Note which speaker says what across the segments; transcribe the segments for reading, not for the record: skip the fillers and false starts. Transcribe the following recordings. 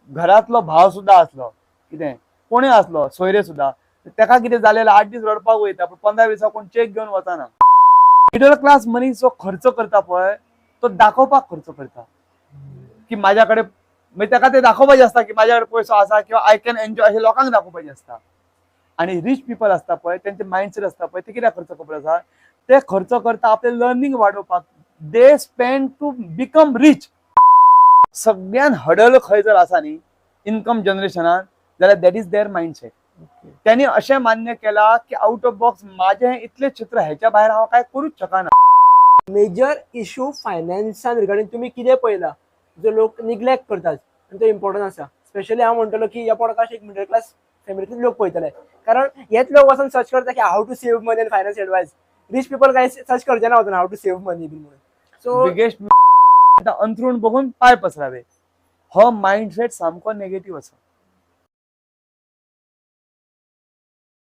Speaker 1: घरातलो भाव सुद्धा असलो कितें कोणूय असलो सोयरे सुद्धा तेका कितें जालें 8 दीस रडपाक वयता पण 15 दिसा कोण चेक घेवन वचना. मिडल क्लास मनीस जो खर्च करता पळय तो दाखोवपाक खर्च करता की माझ्याकडे म्हणजे तेका ते दाखोवपाचें आसता की माझ्याकडे पैसो आसा किंवा आय कॅन एन्जॉय अशें लोकांक दाखोवपाचें आसता. आणि रिच पीपल असता पळय त्यांचे माइंडसेट असता पळय ते कित्याक खर्च खबर आसा ते खर्च करता आपले लर्निंग वाडोवपाक. They spend to become rich. सगळ्यान हडल खंय जर आसा न्ही इन्कम जनरेशनान जाल्यार दॅट इज देअर माइंडसेट. त्यांनी अशें मान्य केला की आउट ऑफ बॉक्स माझे इतले चित्र ह्याच्या भायर हांव काय करूच शकना.
Speaker 2: मेजर इश्यू फायनान्सान रिगार्डिंग तुम्ही कितें पळयला जो लोक निग्लेक्ट करतात आनी तो इम्पॉर्टंट आसा. स्पेशली हांव म्हणटलो की ह्या पॉडकास्ट एक मिडल क्लास फॅमिलीतले लोक पळयतले कारण हेच लोक वचून सर्च करता की how to save money and finance advice. Rich people काय सर्च करचे ना वचून how to save money be म्हणून. सो
Speaker 1: बिगेस्ट अंथरूण बघून पाय पसरावे हो माइंडसेट सामको नेगेटिव्ह आसा.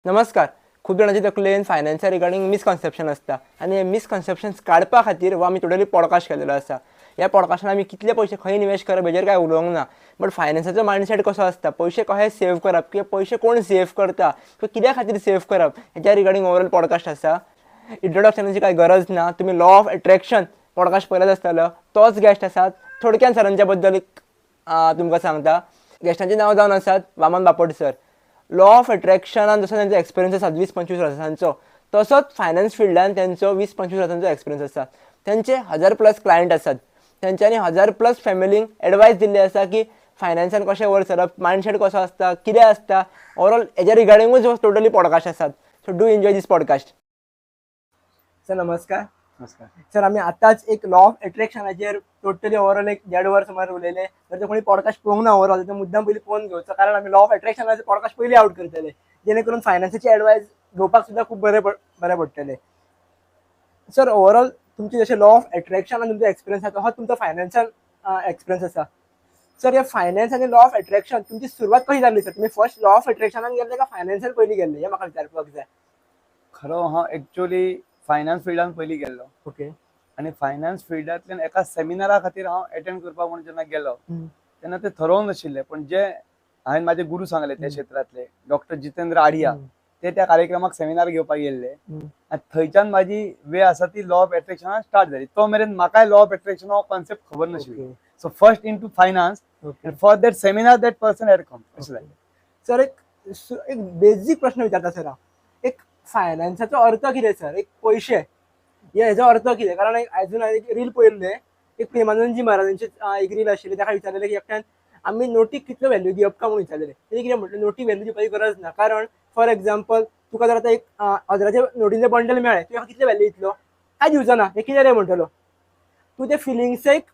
Speaker 2: नमस्कार. खूप जाणांची तकलेन फायनान्सा रिगार्डिंग मिसकन्सेप्शन असता आनी हे मिसकन्सेप्शन्स काडपा खातीर हो आमी टोटली पॉडकास्ट केलेलो आसा. ह्या पॉडकास्टान आमी कितले पयशे खंय इन्वेस्ट करप हेजेर काय उलोवंक ना. बट फायनान्साचो मायंडसेट कसो आसता पयशे कशे सेव्ह करप किंवा पयशे कोण सेव्ह करता किंवा कित्या खातीर सेव्ह करप हेच्या रिगार्डिंग ओवरऑल पॉडकास्ट आसा. इंट्रोडक्शनाची काय गरज ना. तुम्ही लॉ ऑफ अट्रॅक्शन पॉडकास्ट पळयत आसतलो तोच गेस्ट आसा. थोडक्यान सरांच्या बद्दल तुमकां सांगता. गेस्टांचें नांव जावन आसात Vaman Bapat sir. Law of अट्रॅक्शनान जसो तांचो एक्सपिरियन्स आसा 20-25 वर्सांचो तसोच फायनान्स फिल्डान तांचो 20-25 वर्सांचो एक्सपिरियन्स आसा. तांचे 1000+ क्लायंट आसात. तांच्यांनी 1000+ फॅमिलींक एडवायस दिल्ली आसा की फायनान्सान कशें वर सरप मायंडसेट कसो आसता कितें आसता ओवरऑल हेज्या रिगार्डिंगूच टोटली पॉडकास्ट आसात. So do enjoy this podcast. Sir नमस्कार.
Speaker 1: नमस्कार.
Speaker 2: सर आम्ही आताच एक लॉ ऑफ अट्रॅक्शनाचेर टोटली ओवरऑल एक 1.5 वर सुमार उलयले. तर ते कोणी पॉडकास्ट पळोवंक ना ओवरऑल तर मुद्दाम पयलीं पळोवन घेवचो कारण आमी लॉ ऑफ अट्रॅक्शनाचे पॉडकास्ट पयलीं आउट करतले जेणे करून फायनान्साची एडवायस घेवपाक सुद्दां खूब बरें पडटलें. सर ओवरऑल तुमचे जशें लॉ ऑफ अट्रॅक्शन तुमचो एक्सपिरियन्स आसा तसोच तुमचो फायनान्साल एक्सपिरियन्स आसा. सर हे फायनान्स आनी लॉ ऑफ अट्रॅक्शन तुमची सुरवात कशी जाल्ली सर? तुम्ही फर्स्ट लॉ ऑफ अट्रॅक्शनान गेल्ले का फायनान्सान पयलीं गेल्ले हे म्हाका विचारपाक जाय.
Speaker 1: खरो हांव एक्चुअली फायनान्स फिल्डान पयलीं गेल्लो.
Speaker 2: ओके.
Speaker 1: आणि फायनान्स फिल्डांतल्यान एका सेमिनारा खातीर हांव अटेंड करपाक म्हणून जेन्ना गेलो तेन्ना ते थारोवन नाशिल्लें पण जे हांवें म्हाजे गुरू सांगले त्या क्षेत्रांतले डॉक्टर जितेंद्र आडिया ते त्या कार्यक्रमाक सेमिनार घेवपाक गेल्ले आनी थंयच्यान म्हाजी वे आसा ती लॉ ऑफ अट्रॅक्शनान स्टार्ट जाली. तो मेरेन म्हाकाय लॉ ऑफ अट्रॅक्शन हो कॉन्सेप्ट खबर नाशिल्लो. So first into finance and for that seminar that person had come.
Speaker 2: Sir एक बेसिक प्रश्न विचारता सर हांव. एक फायनान्साचो अर्थ कितें सर? एक पयशे हेजो अर्थ कितें? कारण अजून एक रील पळयल्ले एक प्रेमानंदजी महाराजांची एक रील आशिल्ली ताका विचारलेलें की एकट्यान आमी नोटीक कितलो व्हॅल्यू दिवप का म्हणून विचारलेलें. तेणी कितें म्हटलें नोटीक व्हॅल्यू दिवपाची गरज ना कारण फॉर एक्झाम्पल तुका जर आतां एक 1000चे नोटीचे बंडल मेळ्ळें तुका कितले व्हॅल्यू दितलो? काय दिवचो ना. हे कितें रे म्हणटलो तूं ते फिलिंग्सेक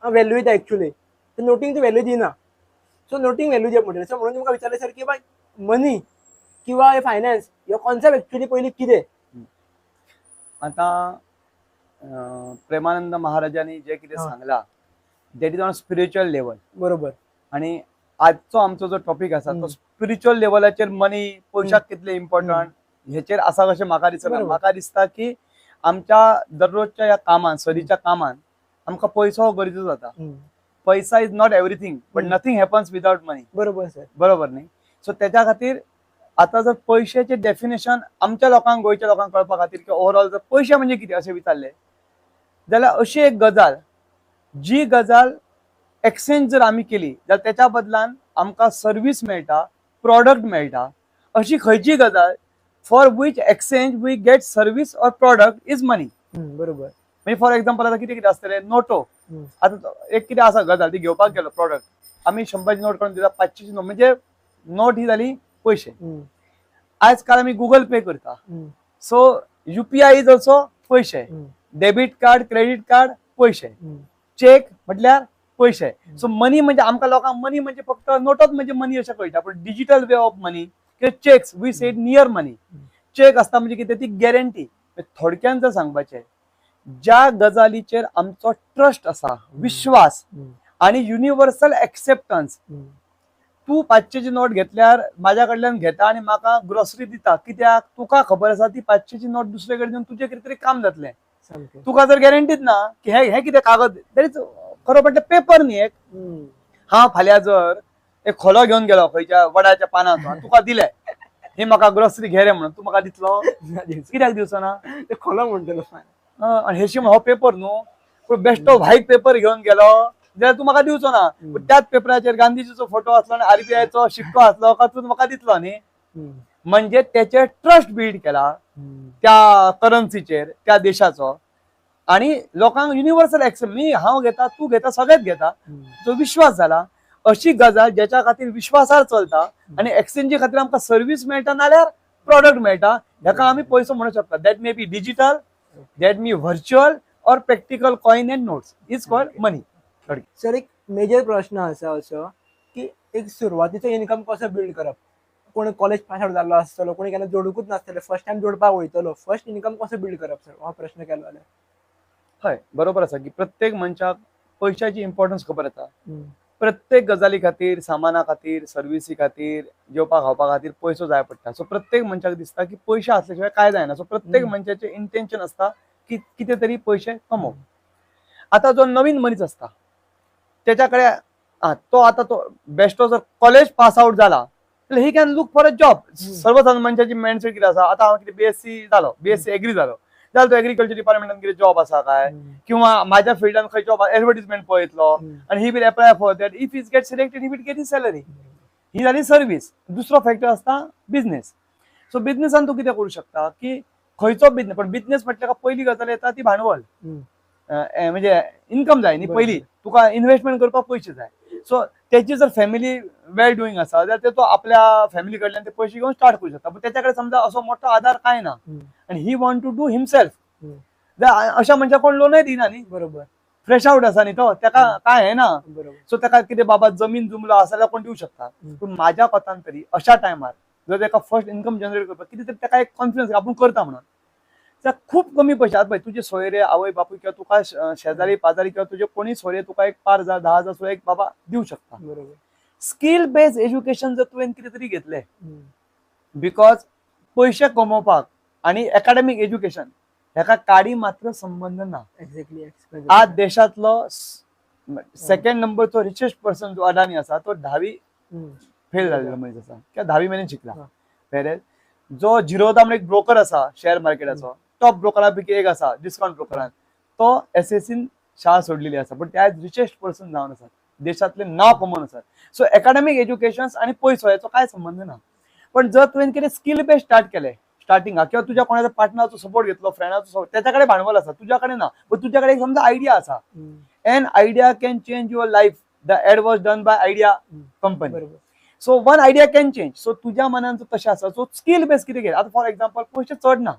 Speaker 2: व्हॅल्यू दिता एक्चुअली तर नोटींक तूं व्हॅल्यू दिना. सो नोटींक व्हॅल्यू दिवप म्हणटलें. सो म्हणून तुमकां विचारलें सर की बाय मनी किंवा हे फायनान्स ह्यो कॉन्सेप्ट एक्चुअली पयलीं कितें?
Speaker 1: आता प्रेमानंद महाराजांनी जे कितें सांगला that is on spiritual level.
Speaker 2: बरोबर.
Speaker 1: आणि आजचो आमचो जो टॉपिक आसा तो स्पिरिच्युअल लेवलाचेर मनी पयशाक कितले इम्पॉर्टंट हेचेर आसा कशें म्हाका दिसना. म्हाका दिसता की आमच्या दररोजच्या ह्या कामान सदीच्या कामान आमकां पयसो हो गरजेचो जाता. पैसा is not everything but nothing happens without money.
Speaker 2: बरोबर सर.
Speaker 1: बरोबर न्ही. सो त्याच्या खातीर आता जर पैशाचे डेफिनेशन आमच्या लोकांक गोंयच्या लोकांक कळपा खातीर की ओव्हरऑल जर पैसे म्हणजे कितें अशें विचारले जाल्यार अशी एक गजाल जी गजाल एक्सचेंज जर आमी केली जाल्यार त्याच्या बदलान आमकां सर्वीस मेळटा प्रॉडक्ट मेळटा. अशी खंयची गजाल for which exchange we get service or product is money.
Speaker 2: बरोबर.
Speaker 1: म्हणजे फॉर एक्झाम्पल आता कितें कितें आसतलें नोटो. आता एक कितें आसा गजाल ती घेवपाक गेलो प्रॉडक्ट आमी 100ची नोट काडून दिता 500ची नोट म्हणजे नोट ही जाली पैसे. आज काल आमी गुगल पे करता. सो युपीआय इज ऑल्सो पैसे. डेबिट कार्ड क्रेडिट कार्ड पैसे. चेक म्हटल्यार पैसे. सो मनी म्हणजे आमकां लोकांक मनी म्हणजे फक्त नोटच म्हणजे मनी अशें कळटा पण digital way of money checks we said near money. Check आसता म्हणजे कितें ती गॅरंटी. थोडक्यान जर सांगपाचें ज्या गजालीचेर आमचो ट्रस्ट आसा विश्वास आणि युनिवर्सल एक्सेप्टन्स. तू 500ची नोट घेतल्यार माझ्या कडल्यान घेता आणि म्हाका ग्रोसरी दिता कित्याक तुका खबर आसा ती 500ची नोट दुसरे कडेन दिवन तुजें कितें तरी काम जातलें. तुका जर गॅरंटीच ना की हे कितें कागद दॅट इज खरो म्हटल्यार पेपर न्ही एक. हांव फाल्यां जर एक खोलो घेवन गेलो खंयच्या वडाच्या पानाचो आनी तुका दिले ही म्हाका ग्रोसरी घे रे म्हणून तूं म्हाका दितलो कित्याक दिवचो ना
Speaker 2: ते खोलो म्हणटलो
Speaker 1: आणि हेशी हो पेपर न्हू पूण बेश्टो व्हाईट पेपर घेवन गेलो जाल्यार तू म्हाका दिवचो ना पूण त्याच पेपराचेर गांधीजीचो फोटो आसलो आनी आरबीआयचो शिक्को आसलो का तूं म्हाका दितलो न्ही म्हणजे त्याचे ट्रस्ट बिल्ड केला त्या करन्सीचेर त्या देशाचो आणि लोकांक युनिवर्सल एक्सेप्ट मी हांव घेता तू घेता सगळेच घेता जो विश्वास जाला अशी गजाल ज्याच्या खातीर विश्वासार चलता आणि एक्सचेंजी खातीर आमकां सर्व्हिस मेळटा नाल्यार प्रॉडक्ट मेळटा हेका आमी पयसो म्हणू शकता that may be digital that may virtual और practical coin and notes is called money.
Speaker 2: Sir एक मेजर प्रश्न असा असो की एक सुरवातीचो इन्कम कसो बिल्ड करप कोण कॉलेज पास आउट जाल्लो आसतलो कोणी केन्ना जोडूंकूच नासतले फर्स्ट टाइम जोडपाक वयतलो फर्स्ट इन्कम कसो बिल्ड करप सर हो प्रश्न केलो जाल्यार
Speaker 1: हय बरोबर आसा की प्रत्येक मनशाक पयशाची इम्पॉर्टन्स खबर आसा प्रत्येक गजाली खातीर सामाना खातीर सर्विसी खातीर जेवपा खावपा खातीर पयसो जाय पडटा सो प्रत्येक मनशाक दिसता की पयशे आसले शिवाय काय जायना सो प्रत्येक मनशाचें इंटेन्शन आसता की कितें तरी पयशे कमोवप. आता जो नवीन मनीस आसता त्याच्या कडेन तो बेश्टो जर कॉलेज पास आउट जाला he can look for a job सर्वसाधारण मनशाची मेंडसेट कितें आसा आता हांव कितें बीएससी जालो बीएससी एग्री जालो जाल्यार तो एग्रीकल्चर डिपार्टमेंटान कितें जॉब आसा काय किंवा माझ्या फिल्डान खंय जॉब एडवर्टिजमेंट पळयतलो आणि he will apply for that if is get selected he will get he salary ही जाली सर्व्हिस. दुसरो फॅक्टर आसता बिझनेस. सो बिझनेसान तूं कितें करूं शकता की खंयचो बिझनेस पण बिझनेस म्हटल्यार पयली गजाल येता ती भांडवल म्हणजे इन्कम जाय न्ही पयली तुका इन्व्हेस्टमेंट करपाक पयशे जाय. सो त्याची जर फॅमिली वेल डुईंग आसा जाल्यार तो आपल्या फॅमिली कडल्यान ते पयशे घेवन स्टार्ट करूं शकता. पण त्याच्याकडे समजा असो मोठो आधार काय ना आणि ही वॉन्ट टू डू हिमसेल्फ अशा मनशाक कोण लोनय दिना न्ही बरोबर फ्रेश आउट आसा न्ही तो त्याका काय हे ना सो ताका कितें बाबा जमीन जुमलो आसा जाल्यार कोण दिवं शकता. पूण म्हाज्या कोतान तरी अशा टायमार जर ताका फर्स्ट इन्कम जनरेट करपाक कितें तरी ताका एक कॉन्फिडन्स आपूण करता म्हणून तर खूप कमी पैसे आतां पळय तुजे सोयरे आवय बापूय किंवा तुका शेजारी पाजारी किंवा तुजे कोणी सोयरे तुका एक 5,000 10,000 सुद्धा एक बाबा दिवं शकता. बरोबर स्किल बेस्ड एज्युकेशन जर तुवें कितें तरी घेतलें बिकॉज पयशे कमोवपाक आणि एकाडेमिक एज्युकेशन ह्याका काडी मात्र संबंध ना. एक्झॅक्टली आज देशातलो सेकंड नंबरचो रिचेस्ट पर्सन जो अडानी आसा तो 10वी फेल जाल्लो मनीस आसा किंवा 10वी मेरेन शिकला. वेरेज जो झिरोदा म्हणून एक ब्रोकर आसा शेअर मार्केटाचो टॉप ब्रोकरा पैकी एक आसा डिस्काउंट ब्रोकरान तो एसएसीन शाळा सोडलेली आसा पण ते आज रिचेस्ट पर्सन जावन आसात देशातले नाव कमोवन आसात. सो एकाडेमिक एज्युकेशन आणि पयसो याचो काय संबंध ना. पण जर तुवें कितें स्किल बेस्ड स्टार्ट केलें स्टार्टिंगा किंवा तुझ्या कोणाच्या पार्टनरचो सपोर्ट घेतलो फ्रेंडाचो सपोर्ट त्याच्याकडे भांडवल आसा तुझ्याकडे ना पण तुझ्याकडे समजा आयडिया आसा an idea can change your life the ad was done by Idea company. So one idea can change. सो तुझ्या मनान तशें आसा सो स्किल बेस्ड कितें घे आता फॉर एक्झाम्पल पयशे चड ना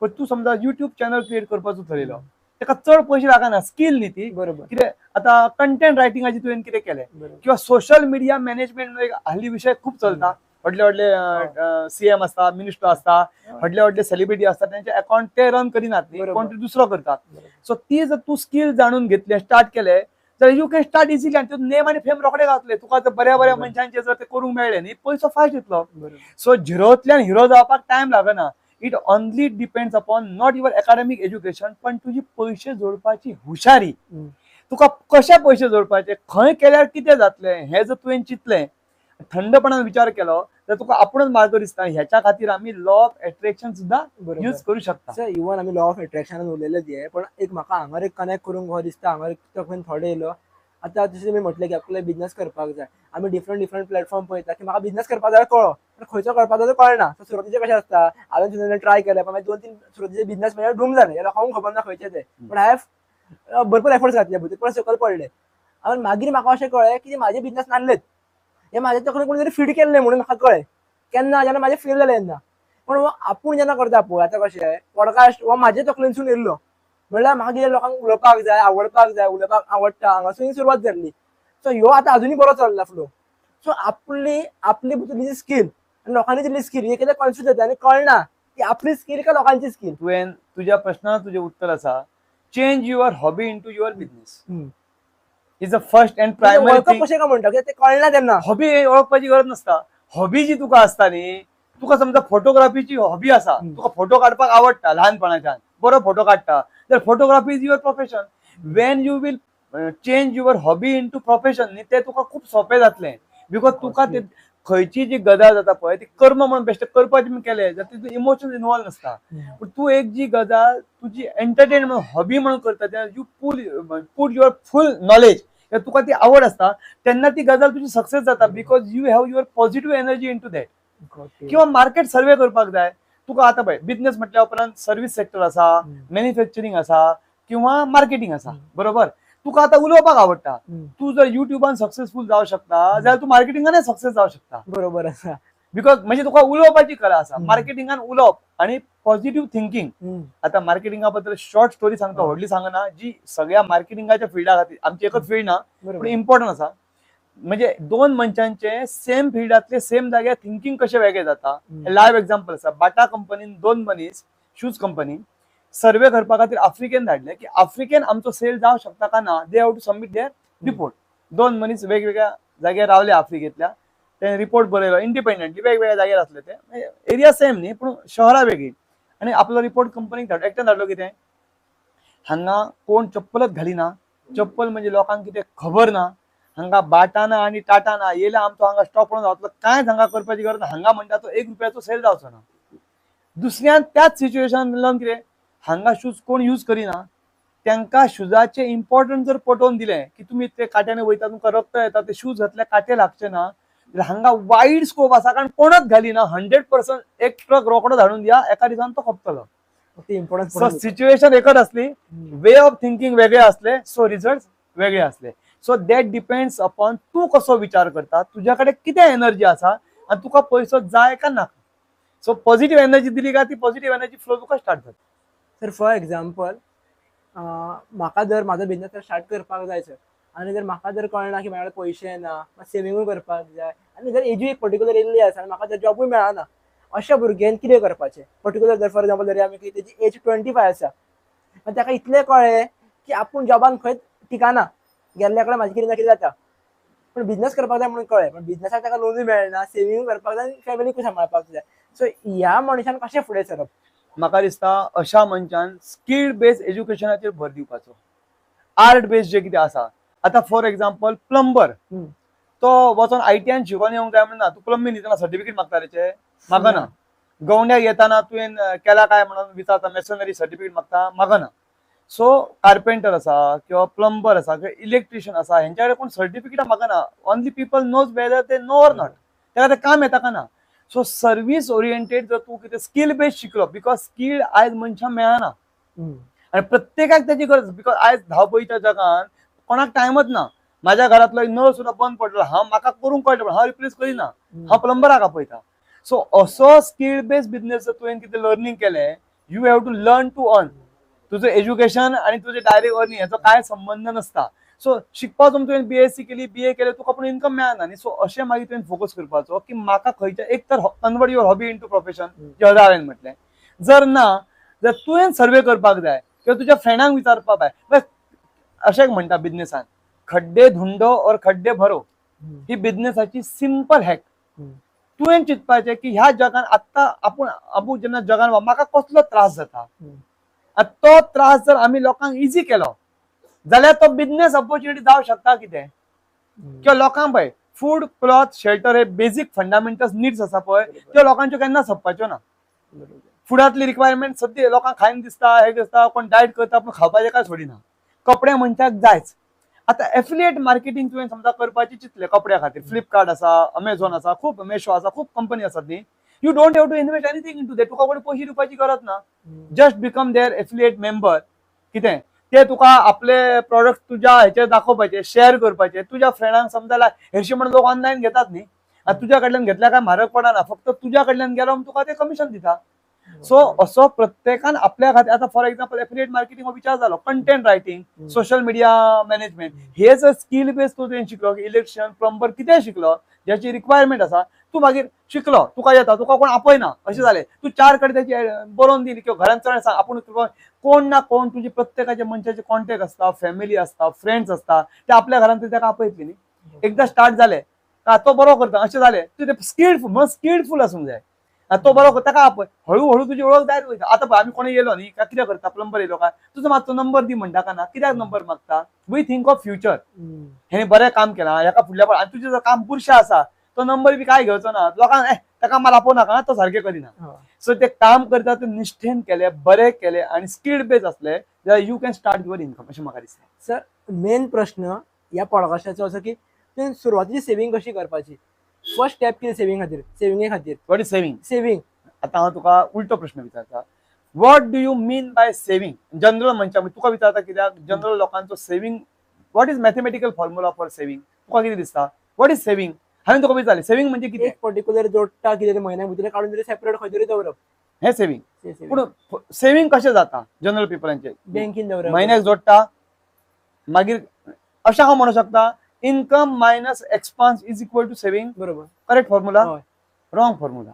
Speaker 1: पण तू समजा युट्यूब चॅनल क्रिएट करपाचो ठरयलो ताका चड पयशे लागना स्किल न्ही ती बरोबर कितें आता कंटेंट रायटिंगाची तुवें कितें केलें किंवा सोशल मिडिया मॅनेजमेंट हाल्ली विशय खूप चलता. व्हडले व्हडले सीएम असता मिनिस्टर असता व्हडले व्हडले सेलिब्रिटी असतात त्यांचे अकाउंट ते रन करिनात कोण तरी दुसरो करतात. सो ती जर तू स्किल जाणून घेतले स्टार्ट केले तर यू कॅन स्टार्ट इझिली आणि नेम आणि फेम रोखडे घातले तुका जर बऱ्या बऱ्या मनशांचे जर ते करूंक मेळ्ळे न्ही पयसो फास्ट येतलो. सो झिरोतल्यान हिरो जावपाक टायम लागना. It only depends upon not your academic education पण तुझी पयशे जोडपाची हुशारी तुका कशे पयशे जोडपाचे खंय केल्यार कितें जातले हे जर तुवें चिंतलें थंडपणान विचार केलो तर तुका आपुणच मार्ग दिसता. ह्याच्या खातीर आमी लॉ ऑफ अट्रॅक्शन सुद्धा यूज करू शकता.
Speaker 2: सर इवन आमी लॉ ऑफ अट्रॅक्शनान उलयलें जे पण एक म्हाका हांगर एक कनेक्ट करूंक हो दिसता हांगर थोडे येयलो आतां जशें तुमी म्हटलें की आपल्याला बिझनेस करपाक जाय आमी डिफरंट प्लॅटफॉर्म पळयता की म्हाका बिझनेस करपाक जाय कळ्ळो पण खंयचो करपाक जाय कळना. सो सुरवातीचें कशें आसता हांवें सुद्दां ट्राय केलें पण मागीर 2-3 सुरवातीचे बिझनेस म्हणजे डूम जाले लोकांक खबर ना खंयचे ते पण हांवें भरपूर एफर्ट्स घातले भितर पण सकयल पडले आनी मागीर म्हाका अशें कळ्ळें की म्हाजे बिझनेस नासलेत हे म्हाजे तकलेन कोणी तरी फीड केल्लें म्हणून म्हाका कळ्ळें केन्ना जेन्ना म्हाजे फेल जालें तेन्ना. पण आपूण जेन्ना करता पळय आतां कशें पॉडकास्ट हो म्हाजे तकलेनसून येयल्लो म्हणल्यार म्हाका कितें लोकांक उलोवपाक जाय आवडपाक जाय उलोवपाक आवडटा हांगासून सुरवात जाल्ली. सो ह्यो आतां अजुनूय बरो चल्ला फ्लो. सो आपली भितरली जी स्कील आनी लोकांनी दिल्ली स्कील हे कितें कन्फ्यूज जाता आनी कळना की आपली स्कील काय लोकांची स्कील.
Speaker 1: तुवें तुज्या प्रश्नाक तुजें उत्तर आसा change your hobby into your business is the first and primary thing.
Speaker 2: कशें काय म्हणटा की ते कळना तेन्ना
Speaker 1: हॉबी ओळखपाची गरज नसता. हॉबी जी तुका आसता न्ही तुका समजा फोटोग्राफीची हॉबी आसा तुका फोटो काडपाक आवडटा ल्हानपणाच्यान बरो फोटो काडटा तर photography is your profession. When you will change your hobby into profession न्ही, ते तुका खूप सोपें जातलें. बिकॉज तुका ते खंयची जी गजाल जाता पळय ती कर्म म्हणून बेश्टे करपाचें म्हणून केलें जाल्यार तितून इमोशन इनवॉल्व नासता. पूण तूं एक जी गजाल तुजी एंटरटेन म्हणून हॉबी म्हणून करता तेन्ना you put your full knowledge, तुका ती आवड आसता तेन्ना ती गजाल तुजी सक्सेस जाता because you have your positive energy in to that. किंवा मार्केट सर्वे करपाक जाय तुका. आतां पळय बिझनेस म्हटल्या उपरांत सर्व्हिस सेक्टर आसा, मॅन्युफॅक्चरिंग आसा किंवा मार्केटिंग आसा, बरोबर. तुका आतां उलोवपाक आवडटा, तू जर युट्यूबान सक्सेसफुल जावं शकता जाल्यार तू मार्केटिंगान सक्सेस जावं शकता.
Speaker 2: बरोबर आसा.
Speaker 1: बिकॉज म्हणजे तुका उलोवपाची कला आसा. मार्केटिंगान उलोवप आणि पॉझिटिव्ह थिंकिंग. आता मार्केटिंगा बद्दल शॉर्ट स्टोरी सांगता, व्हडली सांगना, जी सगळ्या मार्केटिंगाच्या फिल्डा खातीर, आमची एकच फील्ड ना पण इम्पॉर्टंट आसा. म्हणजे दोन मनशांचे सेम फिल्डातले सेम जाग्यार थिंकिंग कशें वेगळें जाता. लायव्ह एक्झाम्पल आसा. बाटा कंपनीन दोन मनीस, शूज कंपनी, सर्वे करपा खातीर आफ्रिकेन धाडले की आफ्रिकेन आमचो सेल जावं शकता का ना. They have to submit their report. दोन मनीस वेगवेगळ्या जाग्यार रावले आफ्रिकेंतल्या, ते रिपोर्ट बरयलो इंडिपेंडंटली. वेगवेगळ्या जाग्यार आसले ते, एरिया सेम न्ही पूण शहरां वेगळी. आणि आपलो रिपोर्ट कंपनीक धाडलो. एकट्यान धाडलो कितें, हांगा कोण चप्पलच घालिना, चप्पल म्हणजे लोकांक कितें खबर ना, हांगा बाटा ना आणि टाटा ना, येयल्यार आमचो हांगा स्टॉक पडून जातलो, कांयच हांगा करपाची गरज ना, हांगा म्हणटा तो ₹1 सेल जावचो ना. दुसऱ्यान त्याच सिच्युएशनान कितें, हांगा शूज कोण यूज करिना, तांकां शुजाचे इम्पॉर्टन्स जर पटोवन दिलें की तुमी ते काट्याने वयता, तुमकां रगत येता, ते शूज घातले काटे लागचे ना, जाल्यार हांगा वायड स्कोप आसा. कारण कोणच घालिना, 100% एक ट्रक रोकडो धाडून दिया, एका दिसान तो खपतलो. सो सिच्युएशन एकच असली, वे ऑफ थिंकिंग वेगळे असले, सो रिझल्ट वेगळे असले. सो दॅट डिपेंड्स अपॉन तू कसो विचार करता, तुझ्याकडे किती एनर्जी आसा आणि तुका पैसो जाय का नाका. सो पॉझिटिव्ह एनर्जी दिली का ती पॉझिटिव्ह एनर्जी फ्लो तुका स्टार्ट जाता.
Speaker 2: तर फॉर एक्झाम्पल म्हाका जर म्हाजो बिझनेस स्टार्ट करपाक जायसर आनी जर म्हाका जर कळना की म्हाजे कडेन पयशे ना, सेविंगूय करपाक जाय, आनी जर एजूय एक पर्टिक्युलर येयल्ली आसा आनी म्हाका जर जॉबूय मेळना, अशा भुरग्यांक कितें करपाचें. पर्टिक्युलर जर फॉर एक्झाम्पल धरया आमी की तेजी एज 25 आसा, पण ताका इतलें कळ्ळें की आपूण जॉबान खंय ठिकाना, गेल्ल्या कडेन म्हाजें कितें ना कितें जाता, पण बिझनेस करपाक जाय म्हणून कळ्ळें, पण बिझनेसाक ताका लोनूय मेळना, सेविंगूय करपाक जाय, फॅमिलीकूय सांबाळपाक जाय. सो ह्या मनशान कशें फुडें सरप.
Speaker 1: म्हाका दिसता अशा मनशान स्किल बेस्ड एज्युकेशनाचेर भर दिवपाचो. आर्ट बेस्ड जे कितें आसा, आतां फॉर एक्झाम्पल प्लंबर, तो वचोन ITN शिकोवन येवंक जाय म्हणना. तू प्लंबिंग दितना सर्टिफिकेट मागता तेचे, मागना. गवंड्याक येताना तुवें केला काय म्हणून विचारता, मेसनरी सर्टिफिकेट मागता, मागना. सो कार्पेंटर आसा किंवा प्लंबर आसा किंवा इलेक्ट्रिशियन आसा, हेंच्या कडेन कोण सर्टिफिकेट मागना. ओनली पीपल नोज वेदर ते नो ऑर नॉट, तेका ते काम येता का ना. सो सर्व्हिस ओरिएंटेड जर तू कितें स्किल बेस्ड शिकलो, बिकॉज स्किल आयज मनशां मेळना आणि प्रत्येकाक त्याची गरज. बिकॉज आयज धावपळीच्या जगान कोणाक टायमच ना. माझ्या घरातलो नळ सुद्धा बंद पडलो, हांव म्हाका करूंक कळटा पण हांव रिप्लेस करिना, हांव प्लंबराक आपयता. सो असो स्किल बेस्ड बिझनेस जर तुवें कितें लर्निंग केलें, you have to learn to earn. तुझं एज्युकेशन आणि तुझे डायरेक्ट अर्निंग याचा काय संबंध नसता. सो शिकपाचो तुवें BSc केली, BA केले, तुका पण इन्कम मेळना न्ही. सो अशें मागीर तुवें फोकस करपाचो की म्हाका खंयच्या एक तर convert your hobby into profession, जे हांवें म्हटलें. जर ना जर तुवें सर्वे करपाक जाय किंवा तुज्या फ्रेंडांक विचारपाक जाय. अशें म्हणटा बिझनेसान, खड्डे धुंडो और खड्डे भरो, ही बिझनेसाची सिंपल हॅक. तुवें चिंतपाचें की ह्या जगान आत्तां आपूण जेन्ना जगान म्हाका कसलो त्रास जाता, तो त्रास जर आमी लोकांक इजी केलो जाल्यार तो बिझनेस ऑपॉर्च्युनिटी जावं शकता कितें. किंवा लोकांक पळय फूड, क्लॉथ, शेल्टर हे बेसिक फंडामेंटल्स नीड्स आसा पळय, त्यो लोकांच्यो केन्ना सोंपपाच्यो ना. फुडांतली रिक्वायरमेंट सद्य लोकांक खायन दिसता, हे दिसता, कोण डायट करता पूण खावपाचें काय सोडिना. कपडे मनशाक जायच. आता एफिलिएट मार्केटिंग तुवें समजा करपाची चिंतलें कपड्या खातीर, फ्लिपकार्ट आसा, अमेझॉन आसा, खूब मेशो आसा, खूब कंपनी आसात न्ही. You don't have to invest anything in to that. तुका कोण पयशे दिवपाची गरज ना. Just become their affiliate member. कितें ते तुका आपले प्रोडक्ट तुज्या हेचेर दाखोवपाचे, शेअर करपाचे, तुज्या फ्रेंडांक समजायला. हेरशे म्हणून लोक ऑनलायन घेतात न्ही, तुज्या कडल्यान घेतल्या काय म्हारग पडना, फक्त तुज्या कडल्यान गेलो तुका ते कमिशन दिता. सो असो प्रत्येकान आपल्या खातीर, आता फॉर एक्झाम्पल एफिलिएट मार्केटिंग हो विचार झालो, content writing, social media management, हे जर स्किल बेस तुवें शिकलो, इलेक्ट्रिशियन, प्लंबर कितें शिकलो, ज्याची रिक्वायरमेंट आसा, तू मागीर शिकलो, तुका येता, तुका कोण आपयना अशें जालें, तू 4 कडेन त्याची बरोवन दिली किंवा घरांत चड सांग, आपूण कोण ना कोण तुजी प्रत्येकाच्या मनशाचे कॉन्टॅक्ट आसता, फॅमिली आसता, फ्रेंड्स आसता, ते आपल्या घरांत ताका आपयतली न्ही. एकदा स्टार्ट जाले का तो बरो करता अशें जालें. तू ते स्किल्डफूल आसूंक जाय. तो बरो ताका आप हळूहळू तुजी ओळख जायत वयता. आतां पळय आमी कोणी येयलो न्ही काय कितें करता प्लंबर येयलो काय तुजो मातसो नंबर दी म्हणटा का ना, कित्याक नंबर मागता? We think of future. हे बरें काम केलां हेका फुडल्या आनी तुजें जर काम बुरशें आसा तो नंबर बी काय घेवचो ना. लोकांक ताका मार आपोवं नाका तो सारकें करिना. सो ते काम करता ते निश्ठेन केले, बरें केले आनी स्किल्ड बेस असले जाल्यार you can start your income अशें म्हाका दिसता.
Speaker 2: सर मेन प्रश्न या पॉडकास्टाचो असो की तुवें सुरवातीची सेव्हिंग कशी करपाची, फर्स्ट स्टेप कितें सेव्हिंगे खातीर
Speaker 1: वॉट इज सेव्हिंग?
Speaker 2: सेव्हिंग.
Speaker 1: आता हांव तुका उलटो प्रश्न विचारता. What do you mean by saving? General मनशां तुका विचारता कित्याक जनरल लोकांचो saving what is mathematical formula for saving? तुका कितें दिसता? What is saving? हांवें तुका विचारलें सेव्हिंग म्हणजे कितें?
Speaker 2: एक पर्टिक्युलर जोडटा कितें म्हयन्या भितर काडून तरी सेपरेट खंय तरी दवरप
Speaker 1: हे सेव्हिंग. पूण सेव्हिंग कशें जाता जनरल पिपलांचे?
Speaker 2: बँकीन दवरप
Speaker 1: म्हयन्याक जोडटा मागीर अशें हांव म्हणूं शकता income minus expense is equal to saving.
Speaker 2: बरोबर.
Speaker 1: Correct formula?
Speaker 2: हय.
Speaker 1: Wrong formula.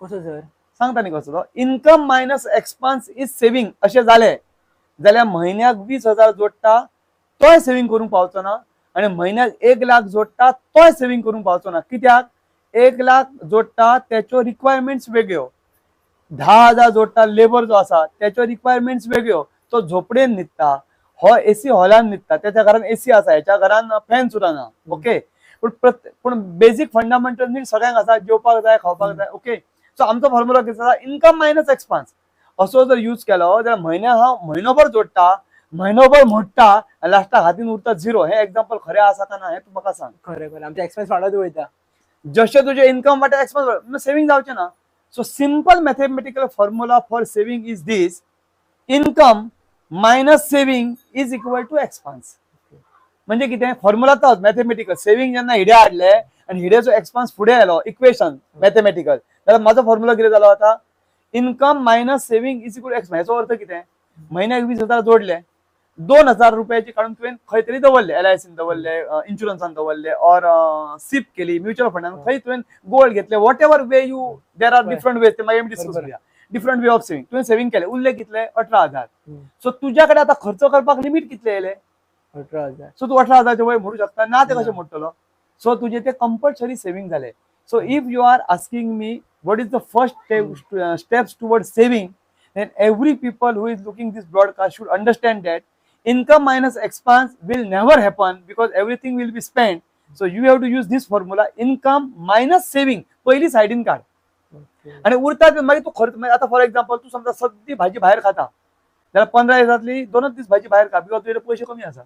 Speaker 2: कसो सर?
Speaker 1: सांगता न्ही कसो तो. Income minus expense is saving अशें जालें जाल्यार म्हयन्याक 20,000 जोडटा तोय सेव्हिंग करूंक पावचो ना आनी म्हयन्याक 1 लाख जोडटा तोय सेव्हिंग करूंक पावचो ना. कित्याक? 1 लाख जोडटा त्याच्यो रिक्वायरमेंट्स वेगळ्यो, 10,000 जोडटा लेबर जो आसा त्याच्यो रिक्वायरमेंट्स वेगळ्यो. तो झोपडेन न्हिदता, हो एसी हॉलान न्हिदता, त्याच्या घरान एसी आसा, ह्याच्या घरान फॅन सुद्दां ना. ओके. पूण बेजीक फंडामेंटल नीड सगळ्यांक आसा, जेवपाक जाय, खावपाक जाय. ओके. सो आमचो फॉर्म्युला कितें आसा? इनकम मायनस एक्सपान्स असो जर यूज केलो जाल्यार म्हयन्याक हांव म्हयनोभर जोडटा, म्हयनोभर मोडटा आनी लास्टाक हातीन उरता झिरो. हे एक्झाम्पल खरें आसा का ना हें तूं म्हाका सांग.
Speaker 2: खरें आमचे एक्सपेन्स वाडत वयता.
Speaker 1: जशें तुजें इनकम वाडटा एक्सपेन्स सेव्हिंग जावचें ना. So simple mathematical formula for saving is this: income minus saving is equal to expense. म्हणजे कितें? फॉर्म्युला तोच मॅथमॅटिकल. सेव्हिंग जेन्ना हिडे हाडले आनी हिडेचो एक्सपान्स फुडें आयलो इक्वेशन मॅथमॅटिकल जाल्यार म्हजो फॉर्म्युला कितें जालो आतां? Income minus saving is equal to expense. हेचो अर्थ कितें? म्हयन्याक 20,000 जोडले, 2,000 रुपयाची काडून तुवें खंय तरी दवरले, LICन दवरले, इन्शुरन्सान दवरले, ऑर सीप केली, म्युच्युअल फंडान खंय तुवें गोल्ड घेतले, what ever way you there are different ways ते मागीर डिस्कस करूया. Different way of saving. तुवें सेव्हिंग केले, उरले कितले? 18,000. सो तुज्या कडेन आतां खर्च करपाक लिमीट कितले येयले?
Speaker 2: 18,000.
Speaker 1: सो तूं 18,000चे वयर म्हणू शकता ना ते कशें मोडटलो? सो तुजे ते कंपल्सरी सेव्हिंग जाले. So if you are asking me what is the first steps towards saving, then every people who is looking this broadcast should understand that income minus expense will never happen because everything will be spent. So you have to use this formula: income minus saving. पहिली सायडीन काड आणि उरता मागीर तूं खर्च. आता for example तूं समजा सद्दी भाजी भायर खाता जाल्यार 15 दिसांतली 2च दीस भाजी भायर खा बिकॉज तुजे पयशे कमी आसा.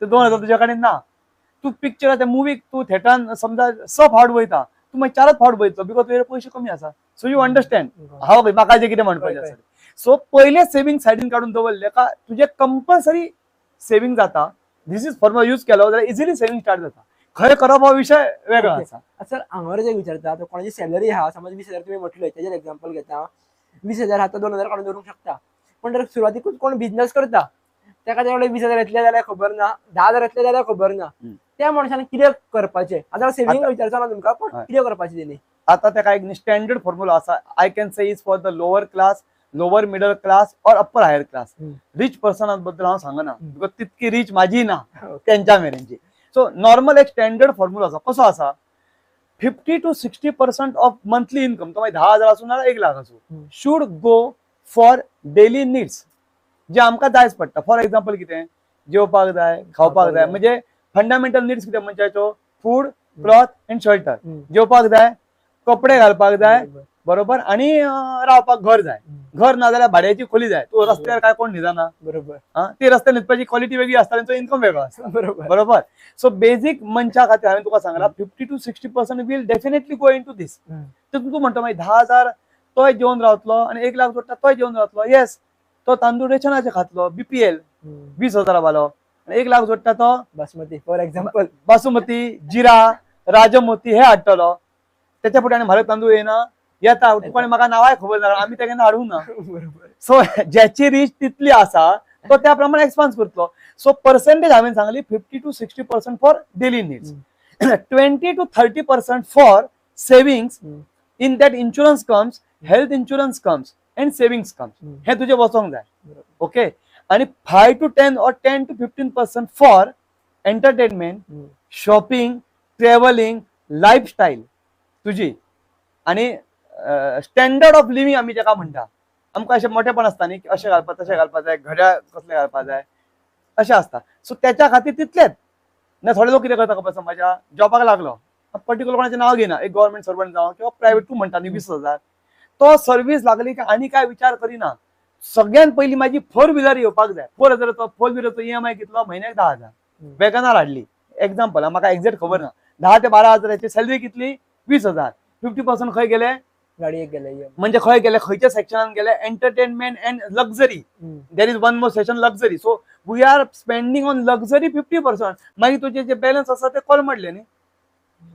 Speaker 1: ते 2,000 तुज्या कडेन ना. तूं पिक्चर त्या मुवीक तूं थिएटरान समजा 6 फावट वयता, तू मागीर 4च फावट वयतलो बिकॉज तुजे पयशे कमी आसा. सो यू अंडरस्टँड हांव म्हाका जे कितें म्हणपाचें आसा. सो पयले सेव्हिंग सायडीन काडून दवरले का तुजे कंपल्सरी सेव्हिंग जाता. धीस इज फॉर्म्युला यूज केलो जाल्यार इजिली सेव्हिंग स्टार्ट जाता. खंय करप हो विशय वेगळो आसा.
Speaker 2: सर हांगर जे विचारता तो कोणाची सॅलरी आहा समज 20,000 तुमी म्हटले तेजेर एक्झाम्पल घेता 20,000 आता 2,000 काडून दवरूंक शकता. पण जर सुरवातीकूच कोण बिझनेस करता ताका तेवढे 20,000 येतले जाल्यार खबर ना, 10,000 येतले जाल्यार खबर ना. त्या मनशान कितें करपाचें? आता सेव्हिंग विचारचो ना तुमकां, पण कितें करपाचें तेणी?
Speaker 1: आता ताका एक स्टँडर्ड फॉर्म्युला आसा. I can say is for the lower class, lower middle class और upper higher class. Rich person बद्दल हांव सांगना बिकॉज तितकी रिच माझी ना त्यांच्या मेरेनची. सो नॉर्मल एक स्टँडर्ड फॉर्म्युला आसा. कसो आसा? 50 to 60% ऑफ मंथली इनकम, तो 10,000 आसूं ना 1 लाख आसूं, should go for daily needs जे आमकां जायच पडटा. फॉर एक्झाम्पल कितें? जेवपाक जाय, खावपाक जाय, म्हणजे फंडामेंटल नीड्स कितें मनशाच्यो? Food, cloth and shelter. जेवपाक जाय, कपडे घालपाक जाय, बरोबर, आणि रावपाक घर जाय. घर ना जाल्यार भाड्याची खोली जाय. तूं रस्त्यार काय कोण न्हिदना,
Speaker 2: बरोबर.
Speaker 1: ती रस्त्यार न्हिदपाची क्वॉलिटी वेगळी आसता, तांचो इनकम वेगळो आसता. बरोबर. सो बेजीक मनशा खातीर हांवें तुका सांगला 50 to 60% will definitely go in to these. तूं म्हणटा मागीर 10,000 तोय जेवन रावतलो आणि 1 लाख जोडटा तोय जेवन रावतलो. येस, तो तांदूळ रेशनाचे खातलो, BPL 20,000 वालो, 1 लाख जोडटा तो
Speaker 2: बासमती फॉर एक्झाम्पल,
Speaker 1: बासुमती, जिरा, राजमोती हे हाडटलो. त्याच्या फुडें आनी म्हारग तांदूळ येना, येता. तुका म्हाका नांवाय खबर ना, आमी ते केन्ना हाडूंक ना. सो ज्याची रीच तितली आसा तो त्या प्रमाणे एक्सपान्स करतलो. सो पर्सेंटेज हांवें Sangli 50 to 60% for daily needs, 20 to 30% for savings. In that insurance comes, health insurance comes and savings comes. हे तुजे वचोंक जाय. ओके. आणि 5 to 10 or 10 to 15% for entertainment, shopping, travelling, lifestyle तुझी, आणि स्टँडर्ड ऑफ लिव्हिंग आम्ही जेका म्हणटा, आमकां अशें मोठेपण आसता न्ही, अशें घालपा तशें घालपा जाय, घड्याळ कसलें घालपा जाय अशें आसता. सो त्याच्या खातीर तितलेंच ना. थोडे लोक कितें करता खबर आसा, माझ्या जॉबाक लागलो, पर्टिक्युलर कोणाचें नांव घेना, एक गव्हर्नमेंट सर्वंट जावं किंवा प्रायव्हेट, तूं म्हणटा न्ही 20,000, तो सर्व्हिस लागली की आनी काय विचार करिना. सगळ्यात पहिली माझी 4 व्हिलर येवपाक जाय. 4,000 4 व्हिलरचो EMI कितलो, म्हयन्याक 10,000. वेगनार हाडली एक्झाम्पल, म्हाका एक्झॅक्ट खबर ना, 10 ते 12,000ची सॅलरी कितली, 20,000. 50% खंय गेले,
Speaker 2: गाडयेक गेले.
Speaker 1: म्हणजे खंय गेले, खंयच्या सेक्शनान गेले, entertainment and luxury. There is one more section luxury. So we are spending on luxury 50%. मागीर तुझे जे बॅलन्स आसा ते कोलमडले न्ही.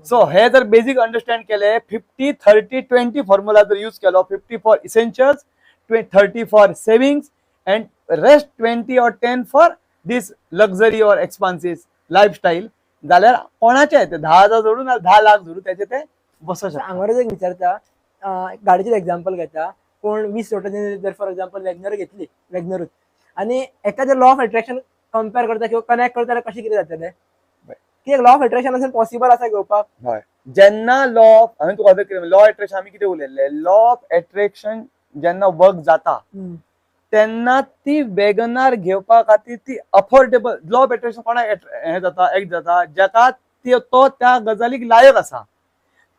Speaker 1: सो हे जर बेसिक अंडरस्टँड केले, 50-30-20 फॉर्म्युला जर यूज केलो, 50 for essentials, 30 for savings and rest 20 or 10 for this luxury or expenses lifestyle, जाल्यार कोणाचे येते 10,000 जोडून 10 लाख जोडून त्याचे ते बसू शकता.
Speaker 2: हांगाच एक विचारता, गाडीचेर एक्झाम्पल घेता, कोण 20 वर्सांनी जर फॉर एक्झाम्पल वॅगनर घेतली, वॅगनरूच, आनी एका जर लॉ ऑफ अट्रॅक्शन कंपेअर करता किंवा कनेक्ट करता जाल्यार कशें कितें जातलें? कित्याक लॉ ऑफ अट्रॅक्शन असून पॉसिबल आसा घेवपाक.
Speaker 1: हय, जेन्ना लॉ ऑफ, हांवें तुका कितें लॉ अट्रॅक्शन आमी कितें उलयल्ले, लॉ ऑफ अट्रॅक्शन जेन्ना वर्क जाता तेन्ना ती वॅगनार घेवपा खातीर ती अफोर्डेबल. लॉ ऑफ अट्रॅक्शन कोणाक हे जाता, एक्ट जाता, जेका तो त्या गजालीक लायक आसा.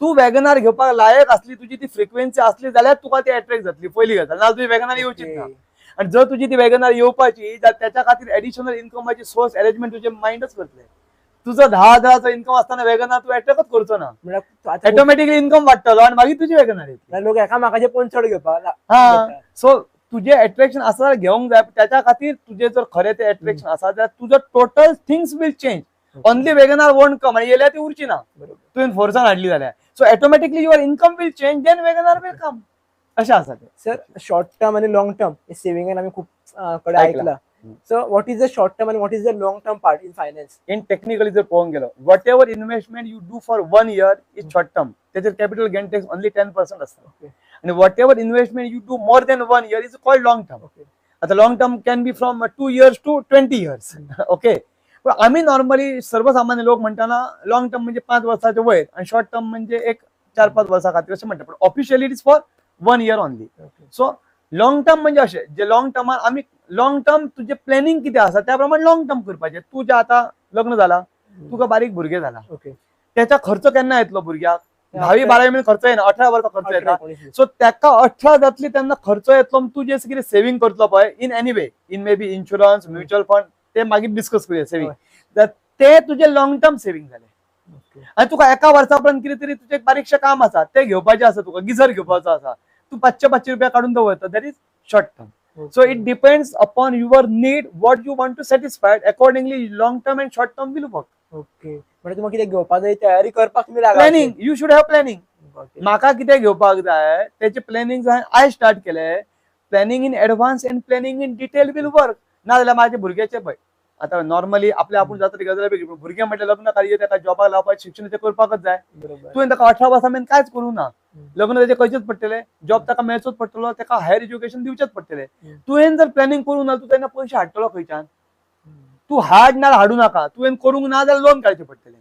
Speaker 1: तू वॅगनार घेवपाक लायक असली, तुजी ती फ्रिक्वेन्सी असली जाल्यार तुका ती अट्रॅक्ट जातली पयली गजाल, नाजाल्यार तुजी वॅगनार येवचीच ना. आणि जर तुजी ती वॅगनार येवपाची, त्याच्या खातीर एडिशनल इन्कमाची सोर्स अरेंजमेंट तुजे माइंडच करतले. तुझं 10,000चा इन्कम असताना वॅगनार तू अट्रॅक्टच करचो ना, ऑटोमॅटिकली इन्कम वाडटलो आणि मागीर तुजी वॅगनार येतली.
Speaker 2: लोक एकामेकाचे पोन चड घेवपाक.
Speaker 1: हा, सो तुझे अट्रॅक्शन आसा जाल्यार घेवंक जाय. त्याच्या खातीर तुझे जर खरे ते अट्रॅक्शन आसा जाल्यार तुजो total things will change. Only WagonR won't come, आणि येयल्यार ती उरची ना तुवें फोर्सान हाडली जाल्यार. So automatically your income will change, then WagonR will come. अशें आसा ते.
Speaker 2: सर, शॉर्ट टर्म आणि लॉंग टर्म सेव्हिंग आम्ही खूप कडे ऐकला. So what is the short term आणि what is the long term part in finance?
Speaker 1: In technically जर पळोवंक गेलो, whatever investment you do for 1 year is short term. त्याचेर कॅपिटल गेन टॅक्स ओनली 10% असता. आणि whatever investment you do more than 1 year is called long term. आता long term can be from 2 years to 20 years. Okay, पण आम्ही normally सर्वसामान्य लोक म्हणताना long term म्हणजे 5 वर्षाचे वयर आणि शॉर्ट टर्म म्हणजे एक 4-5 वर्षा खातीर अशें म्हणटा. पण officially it is for 1 year only. So long term म्हणजे अशें, जे लॉंग टर्मान आम्ही लॉंग टर्म तुझे प्लॅनिंग कितें आसा त्या प्रमाणे लॉंग टर्म करपाचें. तू जे आतां लग्न जाला, तुका बारीक भुरगें जाला, त्याचा खर्च केन्ना येतलो भुरग्याक? 10वी-12वी मध्ये खर्च येना, 18 वर्सां खर्च येता. सो त्याका 18 जातली तेन्ना खर्च येतलो. तू जे कितें सेव्हिंग करतलो पळय, in any way, in may be insurance, mutual fund, ते मागीर डिस्कस करूया सेव्हिंग. ते तुझे लॉंग टर्म सेव्हिंग जाले. आणि तुका एका वर्सापर्यंत कितें तरी तुजें बारीकशें काम आसा ते घेवपाचें आसा, तुका गिझर घेवपाचो आसा, तू 500 रुपया काढून दवरता, that is short term. So it depends upon your need, what you want to satisfy. Accordingly, long term and short term will work.
Speaker 2: Okay, म्हणजे तुम्हाला कितें घेवपाक जाय तयारी करपाक तुम्ही लागा.
Speaker 1: Planning, you should have planning. म्हाका कितें घेवपाक जाय त्याचे प्लॅनिंग जाय, आय स्टार्ट केले. Planning in advance and planning in detail will work. ना जाल्यार माझे भुरग्याचे पळय, आता नॉर्मली आपल्या आपूण जाता ती गजाल वेगळी, भुरगे म्हटल्यार लग्न कार्य ताका जॉबाक लावपाक शिक्षण ते करपाकच जाय. तुवें ताका 18 वर्सां मेरेन कांयच करूं ना, लग्न त्याचे खंयचेच पडटले, जॉब ताका मेळचोच पडटलो, ताका हायर एज्युकेशन दिवचेच पडटले. तुवें जर प्लॅनिंग करूं ना, तू तेन्ना पयशे हाडटलो खंयच्यान? तू हाडू नाका. तुवें करूंक ना जाल्यार लोन काडचे पडटले.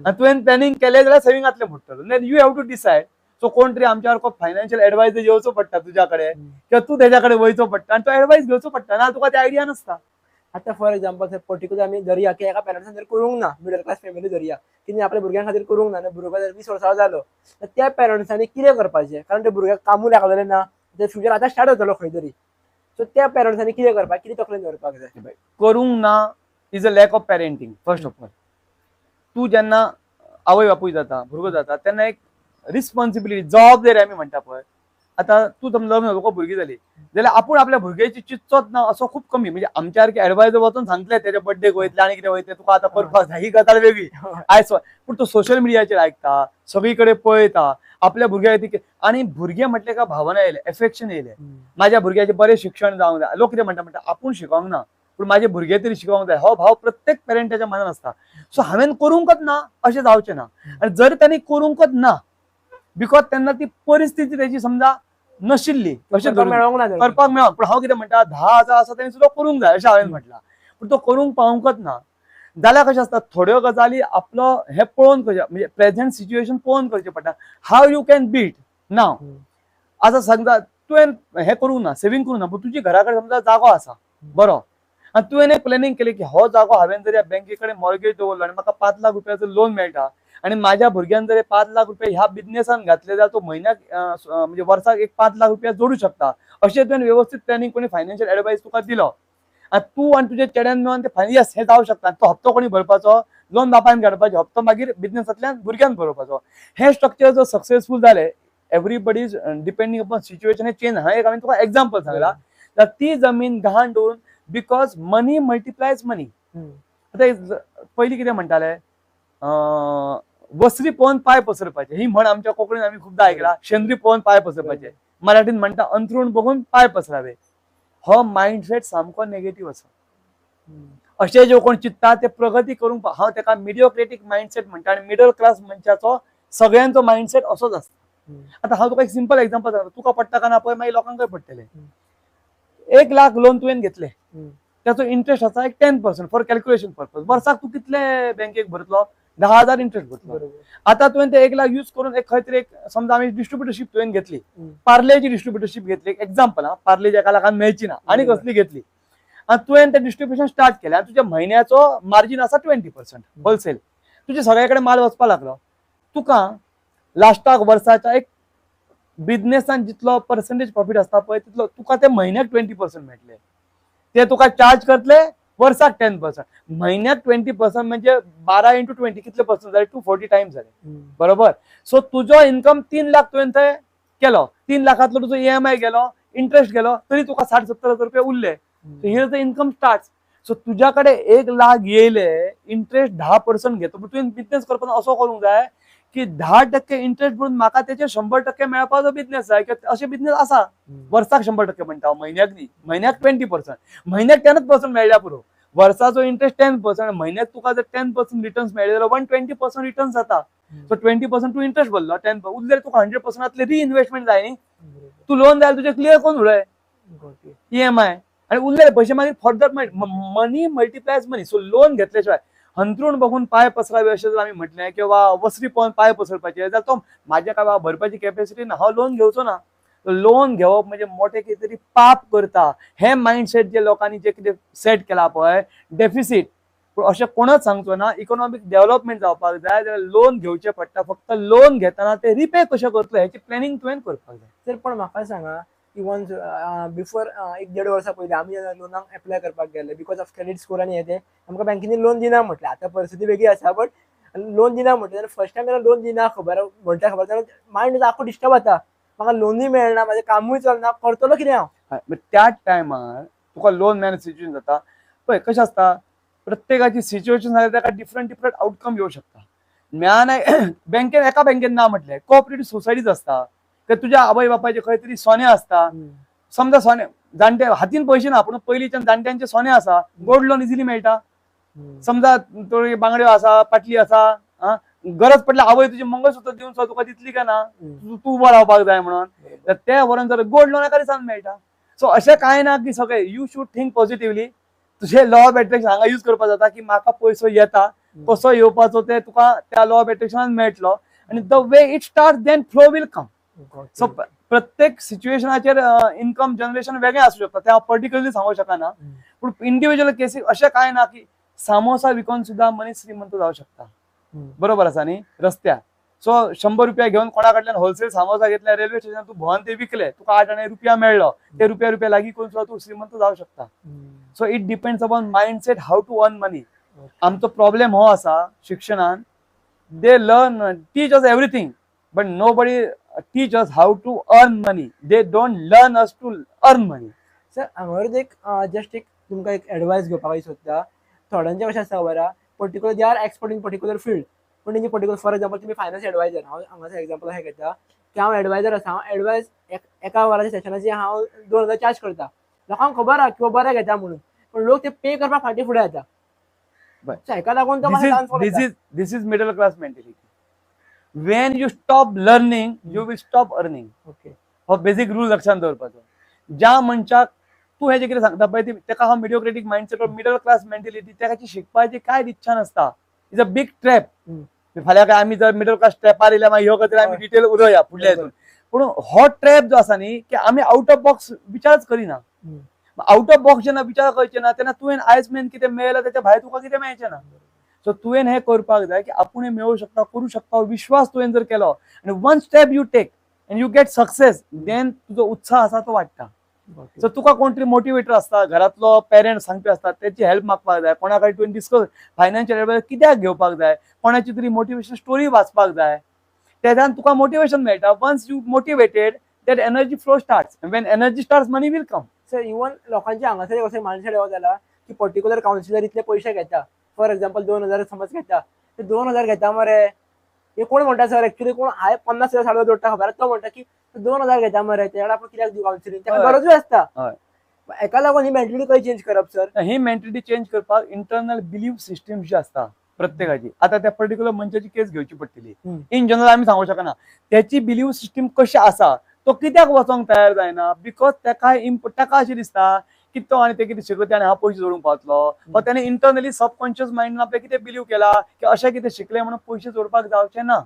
Speaker 1: आणि तुवें प्लॅनिंग केलें जाल्यार सेव्हिंगांतले पडटलो. Then you have to decide. So कोण तरी आमच्या सारको फायनान्शियल एडवायजर येवचो पडटा तुझ्या कडेन, किंवा तू तेज्या कडेन वयचो पडटा आणि तो एडवायस घेवचो पडटा. ना तुका ती आयडिया नासता.
Speaker 2: आता फॉर एक्झाम्पल सर, पर्टिक्युलर आम्ही जरी की एका पेरेंट्सान जर करूंक ना, मिडल क्लास फॅमिली जरी की आपल्या भुरग्यां खातीर करूंक ना, भुरगो जर 20 वर्सां जालो, तर त्या पेरेंट्सांनी कितें करपाचें? कारण ते भुरग्याक कामूय लागलेलें ना, ते फ्युचर आतां स्टार्ट जातलो खंय तरी. सो त्या पेरेंट्सांनी कितें करपाक, कितें तकलेन दवरपाक जाय?
Speaker 1: करूंक ना is a lack of parenting. First of all, तू जेन्ना आवय बापूय जाता, भुरगो जाता, तेन्ना एक रिस्पॉन्सिबिलिटी, जबाबदारी आमी म्हणटा पळय. आता तू लग्न तुका भुरगीं जाली जाल्यार आपूण आपल्या भुरग्याची चिंतचोच ना असो खूप कमी. म्हणजे आमच्या सारखे एडवायजर वचून सांगतले त्याच्या बर्थडेक वयतले आनी कितें वयतले, तुका आतां करपाक जाय, ही गजाल वेगळी. आयज पूण तो सोशल मिडियाचेर आयकता, सगळीकडे पळयता आपल्या भुरग्याक. आणि भुरगे म्हटले का भावना येयले, एफेक्शन येयले. माझ्या भुरग्याचे बरें शिक्षण जावंक जाय. लोक कितें म्हणटा आपूण शिकोंक ना पूण माझे भुरगे तरी शिकोंक जाय, हो भाव प्रत्येक पेरंटाच्या मनान आसता. सो हांवें करूंकच ना अशें जावचें ना. आनी जर तांणी करूंकच ना बिकॉज तेन्ना ती परिस्थिती त्याची समजा नशिल्ली, अशें करपाक मेळोंक. पूण हांव कितें म्हणटा, 10,000 आसा तेणी सुद्दां करूंक जाय अशें हांवें म्हटलां. पूण तो करूंक पावूंकच ना. जाल्यार कशें आसता, थोड्यो गजाली आपलो हे पळोवन करचे, म्हणजे प्रेझेंट सिच्युएशन पळोवन करचें पडटा. हाव यू कॅन बीट नाव. असं समजा तुवें हे करू ना, सेव्हिंग करू ना, पण तुझी घराकडे समजा जागो असा बरो, आणि तुवें एक प्लॅनिंग केले की हो जागो हांवें जर बँकेकडे मॉर्गेज दवरलो आणि म्हाका 5 लाख रुपयाचं लोन मेळटा आणि माझ्या भुरग्यान जर 5 लाख रुपये ह्या बिझनेसान घातले जाल्यार तो म्हयन्याक म्हणजे वर्साक एक 5 लाख रुपया जोडू शकता. अशें तुवें व्यवस्थित प्लॅनिंग कोणी फायनान्शियल एडवायस तुका दिलो आणि तू आणि तुझे चेड्यान मेळून ते यस हे जावं शकता. तो हप्तो कोणी भरपाचो, लोन बापायन काडपाचो, हप्तो मागीर बिझनेसांतल्यान भुरग्यान भरपाचो. हे स्ट्रक्चर जर सक्सेसफूल जाले, everybody is depending upon situation हे चेंज. हांवें एक तुका एक्झाम्पल सांगला तर ती जमीन गहाण दवरून बिकॉज मनी मल्टिप्लायज मनी. आता पयलीं कितें म्हणटाले वसरी पळोवन पाय पसरपाचे, ही म्हण आमच्या कोंकणीन आमी खूबदां आयकला. शेंद्री पळोवन पाय पसरपाचे, मराठीन म्हणटा अंथरूण बघून पाय पसरावे. हो माइंडसेट सामको नेगेटिव्ह आसा. असे जे कोण चित्ता ते प्रगती करूंक हांव तेका मिडिओक्रेटिक माइंडसेट म्हणटा आणि मिडल क्लास मनशाचो सगळ्यांचो माइंडसेट असोच आसता. आता हांव तुका एक सिंपल एक्झाम्पल सांगता, तुका पडटा का ना पळय मागीर लोकांकय पडटले. 1 लाख लोन तुवें घेतले, त्याचो इंटरेस्ट आसा एक 10% फॉर कॅल्क्युलेशन पर्पज. वर्साक तू कितले बँकेक भरतलो? 10,000 इंटरेस्ट भरतलो. आता तुवें ते 1 लाख यूज करून एक खंय तरी एक समजा आम्ही डिस्ट्रीब्युटरशिप तुवें घेतली, पार्लेची डिस्ट्रीब्युटरशिप घेतली, एक्झाम्पल हा, पार्ले एका लाखान मेळची ना आणि कसली घेतली, आणि तुवें ते डिस्ट्रीब्युशन स्टार्ट केलें आणि तुझ्या म्हयन्याचो मार्जिन आसा 20% होलसेल. तुझे सगळ्याकडे माल वचपा लागलो. तुका लास्टाक वर्साच्या एक बिझनेसान जितलो पर्सेंटेज प्रॉफिट असता पळय तितलो तुका ते म्हयन्याक 20% मेळटले. ते तुका चार्ज करतले वर्साक 10%. म्हयन्याक 20% म्हणजे 12 into 20 कितले पर्सेंट जाले? 240 टाइम्स जाले. बरोबर. सो तुझो इन्कम 3 लाख तुवें थंय केलो, 3 लाखांतलो तुजो EMI गेलो, इंटरेस्ट गेलो, तरी तुका 60-70 हजार रुपये उरले. Here the income start. So तुझ्याकडे 1 लाख येयले, इंटरेस्ट 10% घेतो, पण तुवें बिझनेस करपाना असो करूंक जाय की 10% इंटरेस्ट भरून म्हाका त्याचे 100% मेळपाचो बिझनेस जाय. असे बिझनेस आसा वर्साक 100% म्हणटा, म्हयन्याक न्ही. म्हयन्याक 20%, म्हयन्याक 10% मेळ्ळ्या पुरो. वर्साचो इंटरेस्ट 10%, म्हयन्याक तुका जर 10% रिटर्न्स मेळ्ळे जाल्यार 120% रिटर्न्स जाता. सो 20% तू इंटरेस्ट भरलो, 10 उरले तुका 100% रिइन्व्हेस्टमेंट जाय न्ही. तू लोन जाय तुझे क्लियर करून उडय EMI आणि उरलेले पैसे मागीर फर्दर मनी मल्टिप्लायज मनी. सो लोन घेतल्याशिवाय अंथरूण बघून पाय पसरावे असे जर आम्ही म्हटले किंवा वसरी पळोवन पाय पसरपाचे जाल्यार तो माझ्या काय भरपाची कॅपॅसिटी ना, हांव लोन घेवचो ना. लोन घेवप म्हणजे मोठे कितें पाप करता. हे माइंडसेट जे लोकांनी जे कितें सेट केला पळय डेफिसीट, अशें कोणच सांगचो ना. इकॉनॉमिक डेव्हलपमेंट जावपाक जाय जाल्यार लोन घेवचे पडटा. फक्त लोन घेताना ते रिपे कशें करतलो हेची प्लॅनिंग तुवें करपाक जाय.
Speaker 2: सर पण म्हाका सांगा इवन बिफोर 1-1.5 वर्सां पयलीं आमी लोनाक एप्लाय करपाक गेले बिकॉज ऑफ क्रेडीट स्कोर आनी हें आमकां बँकेनी लोन दिना म्हटलें. आतां परिस्थिती वेगळी आसा, बट लोन दिना म्हटलें जाल्यार फर्स्ट टायम जाल्यार लोन दिना खबर जाल्यार मायंड आख्खो डिस्टर्ब जाता. म्हाका लोनूय मेळना, म्हाजें कामूय चलना, करतलो कितें हांव?
Speaker 1: त्या टायमार तुका लोन मेळना सिच्युएशन जाता पळय. कशें आसता प्रत्येकाची सिच्युएशन जाल्यार ताका डिफरंट आउटकम येवं शकता. मेळना बँकेन एका बँकेन ना म्हटलें कोऑपरेटिव्ह सोसायटीज आसता, तुझ्या आवय बापायचे खंय तरी सोने असता. समजा सोने जाणटे हातीन पैसे ना पूण पयलींच्या जाणट्यांचे सोने आसा, गोल्ड लोन इजिली मेळटा. समजा थोडी बांगड्यो आसा, पाटली आसा, गरज पडल्यार आवय तुजी मंगळसूत्र दिवन तुका दितली का ना, तू उबो रावपाक जाय म्हणून, तर ते व्हरून जर गोल्ड लोन एका दिसान मेळटा. सो अशें कांय ना की सगळे यू शूड थिंक पॉझिटिव्हली. तुझे लॉ ऑफ अट्रॅक्शन हांगा यूज करपाक जाता की म्हाका पयसो येता, कसो येवपाचो ते तुका त्या लॉ ऑफ अट्रॅक्शनान मेळटलो आणि the way it start then flow will come. So प्रत्येक सिच्युएशनाचेर इन्कम जनरेशन वेगळें आसूं शकता, ते हांव पर्टिक्युलरली सांगूंक शकना. पूण इंडिव्हिज्युअल केसीस अशें कांय ना की सामोसा विकून सुद्धा मनीस श्रीमंत जावं शकता. बरोबर आसा न्ही रस्त्यार. सो 100 रुपया घेवन कोणा कडल्यान होलसेल सामोसा घेतल्या, रेल्वे स्टेशन तू भोंवन ते विकले, तुका 8 आणे रुपया मेळ्ळो, ते रुपया लागीं करून सुद्धा तू श्रीमंत जावं शकता. So it depends upon mindset how to earn money. आमचो प्रॉब्लेम हो आसा शिक्षणान, they learn teach us everything but nobody teach us how to earn money. They don't learn us to earn money.
Speaker 2: Sir हांगाच एक just एक तुमकां एक advice घेवपाक सोदता. थोड्यांचें कशें आसता खबर आहा, particular they are expert in particular field, पण तेंची पर्टिक्युलर फॉर एक्झाम्पल तुमी फायनान्स एडवायजर, हांव हांगासर एक्झाम्पल अशें घेता की हांव एडवायजर आसा, हांव एडवायस एका वराच्या सेशनाची हांव 2000 चार्ज करता. लोकांक खबर आहा की बरें घेता म्हणून, पण लोक ते पे करपाक फाटीं फुडें येता. हेका लागून
Speaker 1: this is middle class mentality. When you stop learning, you will stop earning.
Speaker 2: Okay,
Speaker 1: हो बेसिक रूल लक्षात दवरपाचो. ज्या मनशाक तू हे जे कितें सांगता पळय तेका हा मिडिओक्रेटिक माइंडसेट मिडल क्लास मेंटेलिटी, त्याची शिकपाची काय इच्छा नसता. Is a big trap. फाल्यां काय आमी जर मिडल क्लास ट्रॅपार येयल्या मागीर ह्यो खंय तरी आमी डिटेल उलोवया फुडल्या हितून. पूण हो ट्रॅप जो आसा न्ही की आमी आउट ऑफ बॉक्स विचारच करिना. आउट ऑफ बॉक्स जेन्ना विचार करचे ना तेन्ना तुवें आयज मेन कितें मेळयलां तेच्या भायर तुका कितें मेळचें ना. सो तुवें हें करपाक जाय की आपूण हें मेळूं शकता, करूं शकता, विश्वास तुवें जर केलो आनी one step you take and you get success, then तुजो उत्साह आसा तो वाडटा. सो तुका कोण तरी मोटिवेटर आसता, घरांतलो पेरंट सांगपी आसता, त्याची हेल्प मागपाक जाय, कोणा कडेन तुवें डिस्कस फायनान्शियल एडवायस कित्याक घेवपाक जाय, कोणाची तरी मोटिवेशन स्टोरी वाचपाक जाय, तेच्यान तुका मोटिवेशन मेळटा. Once you motivated that energy flow starts, when energy starts money will come.
Speaker 2: Sir even लोकांचे हांगासर कसं माणसाकडे हो जाला की पर्टिक्युलर काउन्सिलर इतले पयशे घेता, फॉर एक्झाम्पल 2000 समज घेता, ते 2000 घेता मरे, हे कोण म्हणटा सर एक्चुअली कोण हाय 50,000 साडे जोडटा खबर तो म्हणटा की 2000 घेता मरे, त्याला आपण कित्याक दिवं काउन्सिलिंग, त्याला गरजूय आसता. एका लागून ही मेंटॅलिटी खंय चेंज करप सर?
Speaker 1: ही मेंटॅलिटी चेंज करपाक इंटरनल बिलीफ सिस्टम जी आसता प्रत्येकाची, आता त्या पर्टिक्युलर मनशाची केस घेवची पडटली. इन जनरल आमी सांगू शकना त्याची बिलीफ सिस्टम कशी आसा, तो कित्याक वचोंक तयार जायना, बिकॉज ताका अशें दिसता की तो आनी ते कितें शिकता आनी हांव पयशे जोडूंक पावतलो, वा त्याने इंटरनली सबकॉन्शियस माइंडान आपले कितें बिलीव केला की अशें कितें शिकले म्हणून पयशे जोडपाक जावचे ना.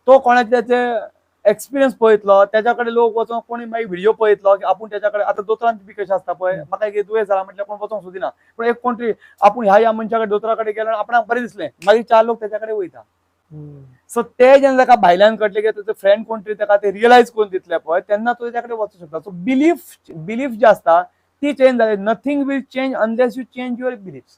Speaker 1: तो कोणाचे त्याचे एक्सपिरियन्स पळयतलो, त्याच्या कडेन लोक वचोन कोणी मागीर व्हिडिओ पळयतलो की आपूण त्याच्या कडेन, आता दोतोरांत बी कशें आसता पळय, म्हाका एक दुयेंस जाला म्हटल्यार कोण वचोंक सोदिना, पूण एक कोण तरी आपूण ह्या मनशा कडेन दोतोरा कडेन गेलो आनी आपणाक बरें दिसलें, मागीर 4 लोक त्याच्या कडेन वयता. सो ते जेन्ना ताका भायल्यान कळटलें की त्याचो फ्रेंड कोण तरी ताका ते रियलायज करून दितले पळय, तेन्ना तो त्याच्या कडेन वचूंक शकता. सो बिलीफ जी आसता ती चेंज जाली. Nothing will change unless you change your beliefs.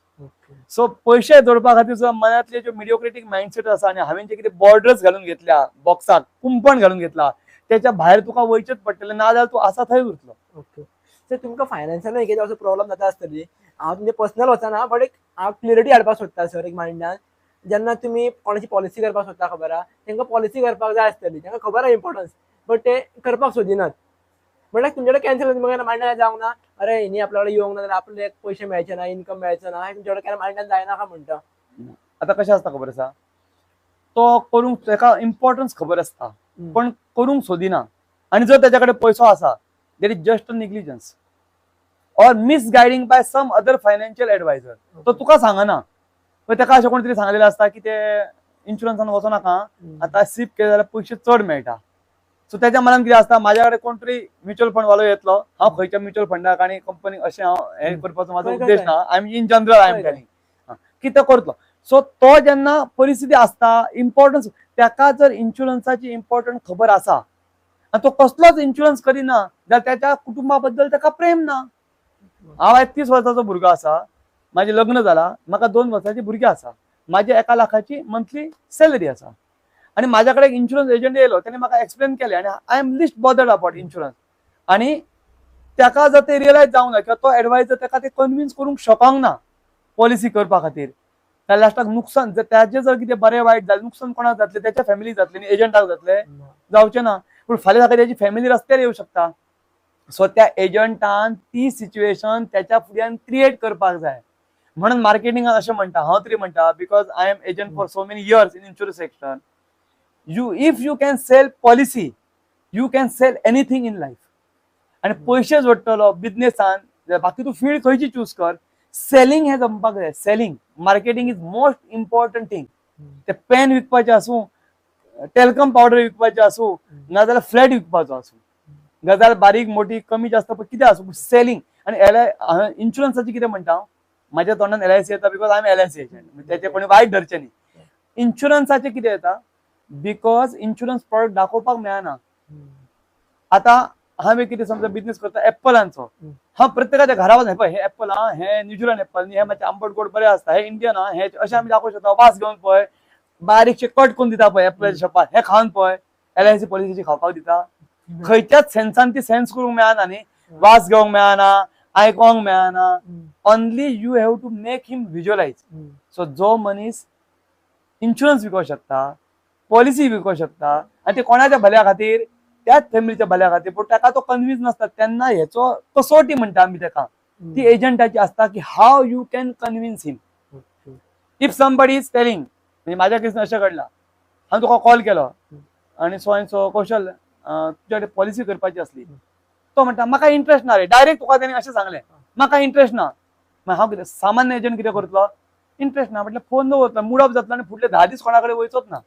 Speaker 1: So पयशे जोडपा खातीर सुद्दां मनातले जो मिडिओक्रेटिक माइंडसेट आसा आनी हांवें जे कितें बॉर्डर्स घालून घेतल्या, बॉक्साक कुंपण घालून घेतला, त्याच्या भायर तुका वयचेच पडटलें, ना जाल्यार तूं आसा थंय उरतलो.
Speaker 2: ओके सर, तुमकां फायनान्शियल कितें असो प्रॉब्लम जाता आसतली, हांव तुमचे पर्सनल वचना, बट एक हांव क्लियरिटी हाडपाक सोदता सर एक माइंडान. जेन्ना तुमी कोणाची पॉलिसी करपाक सोदता खबर आहा, तांकां पॉलिसी करपाक जाय आसतली, तांकां खबर आहा इम्पॉर्टन्स, बट ते करपाक सोदिनात. म्हटल्यार तुमचे कडेन कॅन्सल म्हाका माइंडान जावंक ना, अरे हिनी आपल्या कडेन येवंक ना जाल्यार आपले पयशे मेळचे ना, इन्कम मेळचो ना, तुमचे कडेन माइंडान जायना का म्हणटा.
Speaker 1: आता कशें आसता खबर आसा, तो करूंक ताका इम्पॉर्टन्स खबर आसता पण करूंक सोदिना, आनी जर त्याच्या कडेन पयसो आसा there is just a negligence or misguiding by some other financial advisor. तो तुका सांगना, पण ताका अशें कोण तरी सांगलेलें आसता की ते इन्शुरन्सान वचो नाका, आतां सीप केले जाल्यार पयशे चड मेळटा. सो त्याच्या मनान कितें आसता, म्हाज्या कडेन कोण तरी म्युच्युअल फंड वालो येतलो, हांव खंयच्या म्युच्युअल फंडाक आनी कंपनीक अशें हांव हें करपाचो म्हाजो उद्देश ना, I am in general I am telling की तो करतलो. सो तो जेन्ना परिस्थिती आसता, इम्पॉर्टन्स ताका जर इन्शुरन्साची इम्पॉर्टंट खबर आसा आनी तो कसलोच इन्शुरन्स करिना जाल्यार त्याच्या कुटुंबा बद्दल ताका प्रेम ना. हांव आयज 30 वर्साचो भुरगो आसा, म्हाजें लग्न जालां, म्हाका 2 वर्सांची भुरगीं आसा, म्हाजे 1 लाखाची मंथली सॅलरी आसा, आनी म्हाज्या कडेन इन्शुरन्स एजंट येयलो, ताणें म्हाका एक्सप्लेन केलें आनी I am least bothered about insurance. आनी ताका जर ते रियलायज जावंक ना किंवा तो एडवायझर ताका ते कन्विन्स करूंक शकोंक ना पॉलिसी करपा खातीर, त्या लास्टाक नुकसान त्याचे जर कितें बरें वायट जालें, नुकसान कोणाक जातलें, त्याच्या फॅमिलीक जातलें, एजंटाक जातलें, जावचें ना. पूण फाल्यां ताका त्याची फॅमिली रस्त्यार येवं शकता. सो त्या एजंटान ती सिच्युएशन त्याच्या फुड्यान क्रिएट करपाक जाय. म्हणून मार्केटिंगान अशें म्हणटा, हांव तरी म्हणटा, because I am agent for so many years in insurance sector, if you can sell policy you can sell anything in life. आनी पयशे जोडटलो बिझनेसान, बाकी तूं फील्ड खंयची चूज कर, सेलिंग हें जमपाक जाय. Selling marketing is most important thing. ते pen विकपाचें आसूं, टेल्कम पावडर विकपाचें आसूं, नाजाल्यार फ्लॅट विकपाचो आसूं, गजाल बारीक मोठी कमी जास्त कितें आसूं, सेलिंग. आनी इन्शुरन्साची कितें म्हणटा हांव, म्हाज्या तोंडान LIC येता because I am LIC agent, तेचे कोणी वायट धरचें न्ही. इन्शुरन्साचे कितें येता, बिकॉज इन्शुरन्स प्रॉडक्ट दाखोवपाक मेळना. आतां हांवें कितें समजा बिझनेस करता एप्पलांचो, हांव प्रत्येकाच्या घरा वचून पळय हे एप्पल आं, हे न्यूझीलंड एप्पल न्ही, हे मातशें आंबट गोड बरें आसता, हे इंडियन आं, हे अशें आमी दाखोवंक शकता. वास घेवन पळय, बारीकशे कट करून दिता पळय एप्पलाच्या शॉपार, हे खावन पळय, LIC पॉलिसीची खावपाक दिता. खंयच्याच सेन्सान ती सेन्स करूंक मेळना न्ही, वास घेवंक मेळना, आयकोंक मेळना. Only you have to make him visualize. So जो मनीस इन्शुरन्स विकूंक शकता, पॉलिसी विकूंक शकता, आनी ते कोणाच्या भल्या खातीर, त्याच फॅमिलीच्या भल्या खातीर, पूण ताका तो कन्विन्स नसता, तेन्ना हेचो कसोटी म्हणटा आमी ताका, ती एजंटाची आसता की how you can convince him. If somebody is telling, म्हणजे म्हाज्या केसीन अशें घडलां, हांवें तुका कॉल केलो आनी सो एंड सो कौशल तुज्या कडेन पॉलिसी करपाची आसली, तो म्हणटा म्हाका इंट्रस्ट ना रे, डायरेक्ट तुका तेणी अशें सांगलें, म्हाका इंट्रस्ट ना. मागीर हांव कितें सामान्य एजंट कितें करतलो, इंट्रस्ट ना म्हटल्यार फोन दवरतलो, मूड ऑफ जातलो आनी फुडले 10 दीस कोणा कडेन वयचोच ना.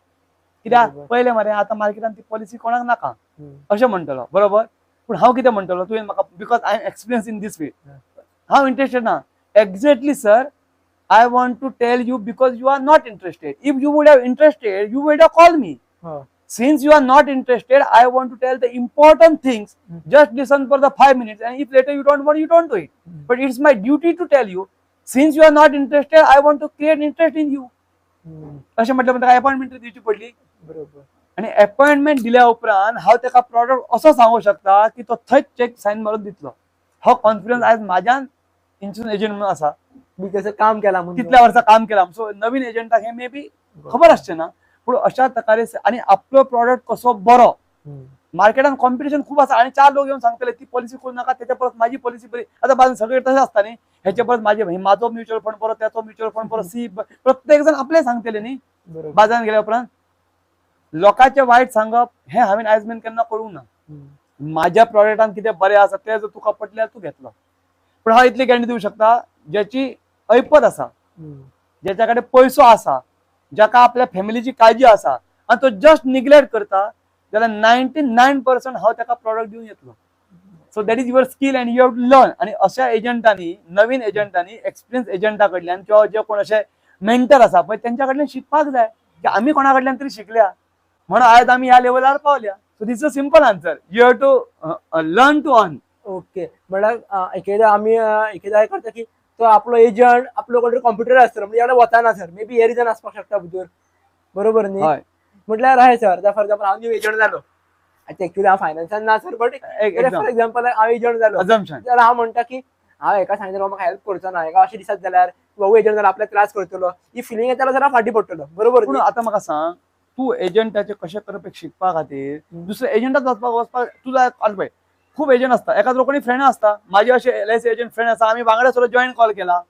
Speaker 1: कित्याक
Speaker 2: बरोबर.
Speaker 1: पहिले मरे आता मार्केटान ती पॉलिसी कोणाक नाका
Speaker 2: हम्म.
Speaker 1: अशें म्हणटलो बरोबर. पूण हांव कितें म्हणटलो तुवें म्हाका because I am experience in this field हांव इंटरेस्टेड ना exactly sir. I want to tell you because you are not interested. If you would have interested, you would have called me.
Speaker 2: हो.
Speaker 1: Since you are not interested, I want to tell the important things. Just listen for the 5 minutes, and if later you don't want, you don't do it. But it's my duty to tell you. Since you are not interested, I want to create interest in you. अशें म्हटल्यार म्हाका appointment दिवची पडली.
Speaker 2: बरोबर.
Speaker 1: आणि appointment दिल्या उपरांत हांव ताका प्रॉडक्ट असो सांगूंक शकता की तो थंयच चेक सायन मारून दितलो. हो कॉन्फिडन्स आयज म्हाज्यान इन्शुरन्स एजंट म्हणून आसा.
Speaker 2: मी त्याचं काम केला म्हणून
Speaker 1: कितल्या वर्सां काम केलां. सो नवीन एजंटाक हे मे बी खबर आसचें ना. पूण अशा प्रकारे आणि आपलो प्रॉडक्ट कसो बरो. मार्केटान कॉम्पिटिशन खूप आसा आणि 4 लोक येऊन सांगतले ती पॉलिसी करू नका त्याच्या परत माझी पॉलिसी बरी. आता बाजून सगळे तशें आसता न्ही. ह्याच्या परत माझो म्युच्युअल फंड बरो त्याचो म्युच्युअल फंड बरो सी प्रत्येक जण आपले सांगतले न्ही. बाजारात गेल्या उपरांत लोकांचे वायट सांगप हे हांवें आयज मेन केन्ना करूंक ना. माझ्या प्रॉडक्टान कितें बरें आसा तें जर तुका पटल्यार तूं घेतलो. पूण हांव इतली गॅरंटी दिवंक शकता ज्याची ऐपत आसा ज्याच्या कडेन पयसो आसा ज्याका आपल्या फॅमिलीची काळजी आसा आणि तो जस्ट निग्लेक्ट करता जाल्यार 99% हांव ताका प्रॉडक्ट दिवन येतलो. So that is your skill and you have to learn. आणि अशा एजंटांनी नवीन एजंटांनी एक्सपिरियन्स एजंटा कडल्यान किंवा जे कोण असे मेंटर आसा पळय त्यांच्या कडल्यान शिकपाक जाय की आमी कोणा कडल्यान तरी शिकल्या म्हणून आयज आमी ह्या लेवलार पावल्या. So this is a simple answer. You have to learn to earn.
Speaker 2: Okay. म्हळ्यार एकेदा आमी काय करता की तो आपलो एजंट आपलो कडे कॉम्प्युटर आसता म्हणजे याला वताना सर मे बी हे रिजन आसपाक शकता भितर. बरोबर न्ही. म्हटल्यार हाय सर फॉर एक्झाम्पल हांव न्यू एजंट जालो. आता एक्चुअली हांव फायनान्सान ना सर बट फॉर एक्झाम्पल हांव एजंट जालो जाल्यार हांव म्हणटा की हांव एका सांगितलं म्हाका हेल्प करचो ना एका अशें दिसत जाल्यार भाऊ एजंट जाल्यार आपल्याक त्रास करतलो ही फिलिंग येता जाल्यार फाटी पडटलो. बरोबर.
Speaker 1: पूण आतां म्हाका सांग तू एजंटाचे कशें करप शिकपा खातीर दुसऱ्या एजंटाक वचपाक तुझा पळय खूप एजंट असता. एका लोकांनी फ्रेंड असता. माझे असे LIC एजंट फ्रेंड आसा. आम्ही वांगडा सगळं जॉईन कॉल केला.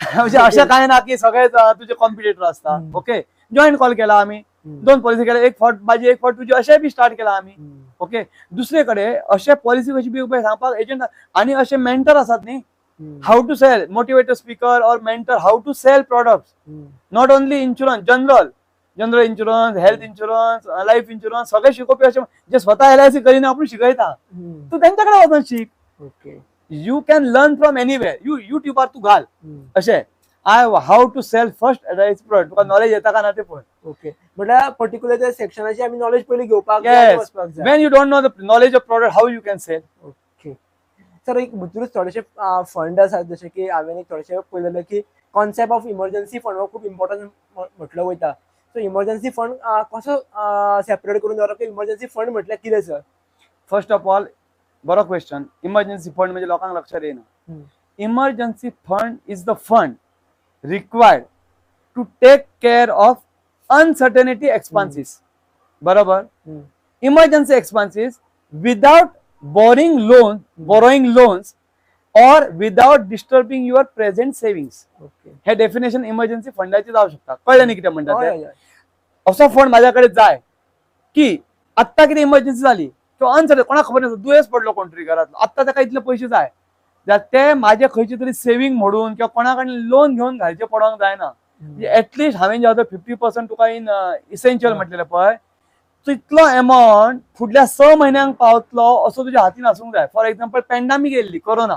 Speaker 1: म्हणजे अशें काय ना की सगळे तुझे कॉम्पिटिटर असता. ओके जॉईन कॉल केला आम्ही 2 पॉलिसी केल्या एक फावट माझी एक फावट तुझी अशें बी स्टार्ट केला आम्ही. ओके दुसरे कडेन अशें पॉलिसी कशी बी सांगपाक एजंट आणि असे मेंटर असतात न्ही. How to sell motivator speaker और mentor how to sell products not only insurance general insurance health insurance life insurance सगळे शिकोवपी असे जे स्वतः LIC करीन आपण शिकयता. तू त्यांच्याकडे वचून शिक.
Speaker 2: Okay.
Speaker 1: You can learn from anywhere. युट्यूबार तू घाल अशें how to sell first LIC product तुका नॉलेज येता का ना ते पळय.
Speaker 2: ओके. म्हटल्यार पर्टिक्युलर त्या सेक्शनाची आमी नॉलेज पयली घेवपाक
Speaker 1: वचपाक जाय. When you don't know the knowledge of product how you can sell.
Speaker 2: Okay. Sir एक भितरूच थोडेशे फंड आसात जशे की हांवें एक थोडेशे पळयलेले की कॉन्सेप्ट ऑफ इमर्जन्सी फंड हो खूप इम्पॉर्टंट म्हटलो वयता. सो इमर्जन्सी फंड कसो सेपरेट करून दवरप. इमर्जन्सी फंड म्हटल्यार कितें सर.
Speaker 1: फर्स्ट ऑफ ऑल बरो क्वेश्चन. इमर्जन्सी फंड म्हणजे लोकांक लक्षात येना. Emergency fund is the fund required to take care of uncertainty expenses. बरोबर. Emergency expenses without borrowing loans or without disturbing your present savings. हे definition emergency फंडाची जाऊ शकता. कळलं नाही किती म्हणतात. असो फंड माझ्याकडे जाय की आत्ता किती इमर्जन्सी झाली किंवा अनसर्टन कोणाक खबर नसता दुयेंस पडलो कोणतरी घरातलो आत्ता ताका इतले पयशे जाय ते माझे खंयचे तरी सेव्हिंग म्हणून किंवा कोणाकडे लोन घेऊन घालचे पडोंक जायना. म्हणजे ऍटलिस्ट हांवें जे 50% तुका इन इसेन्शियल म्हटलेले पळय तितलो अमाउंट फुडल्या 6 महिन्यांक पावतलो असो तुझ्या हातीन आसूंक जाय. फॉर एक्झाम्पल पॅन्डेमिक येयल्ली कोरोना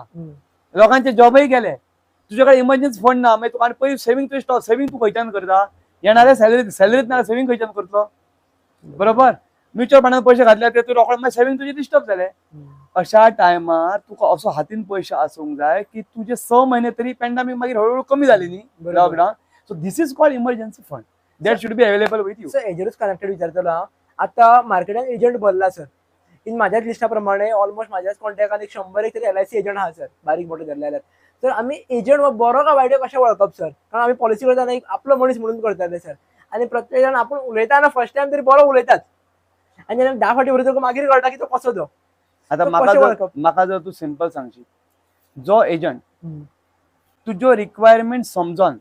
Speaker 1: लोकांचे जॉबय गेले तुझ्याकडे इमर्जन्सी फंड ना मागीर तुका पयलीं सेव्हिंग तुवें स्टॉप सेव्हिंग तूं खंयच्यान करता येणाऱ्या सॅलरीत ना सेव्हिंग खंयच्यान करतलो. बरोबर. म्युच्युअल फंडान पयशे घातले ते तूं रोखडे मागीर सेव्हिंग तुजी डिस्टर्ब जाले. अशा टायमार तुका असो हातीन पयशे आसूंक जाय की तुझे 6 महिने तरी पॅन्डेमिक मागीर हळूहळू कमी जाली न्ही lockdown. So this is called emergency fund that should be available with you.
Speaker 2: Sir हेजेरूच कनेक्टेड विचारतलो हांव. आता मार्केटान एजंट भरला सर. इन माझ्याच लिस्टा प्रमाणे ऑलमोस्ट माझ्याच कॉन्टॅक्टान 100 तरी LIC एजंट आहा सर बारीक मोठे धरले जाल्यार. तर आमी एजंट बरो का वायट कशें वळखप सर. कारण आमी पॉलिसी करतना एक आपलो मनीस म्हणून करताले सर आनी प्रत्येक जाण आपूण उलयताना फर्स्ट टायम तरी बरो उलयतात आनी जेन्ना 10 फावटी उलयता मागीर कळटा की तो कसो तो.
Speaker 1: आता म्हाका जर तू सिंपल सांगशी जो एजंट तुज्यो रिक्वायरमेंट समजून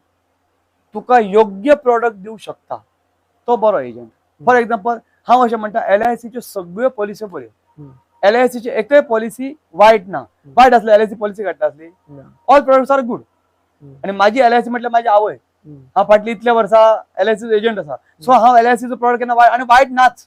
Speaker 1: तुका योग्य प्रोडक्ट दिवं शकता तो बरो एजंट. फॉर एक्झाम्पल हांव अशें म्हणटा LICच्यो सगळ्यो पॉलिसी बऱ्यो. LICची एकय पॉलिसी वायट ना. वायट आसली LIC पॉलिसी काडटा आसली. All products are good. आणि माझी LIC म्हटल्यार माझी आवय हा फाटली इतल्या वर्सां LIC एजंट आसा, सो हांव LICचो प्रोडक्ट केन्ना आनी वायट नाच.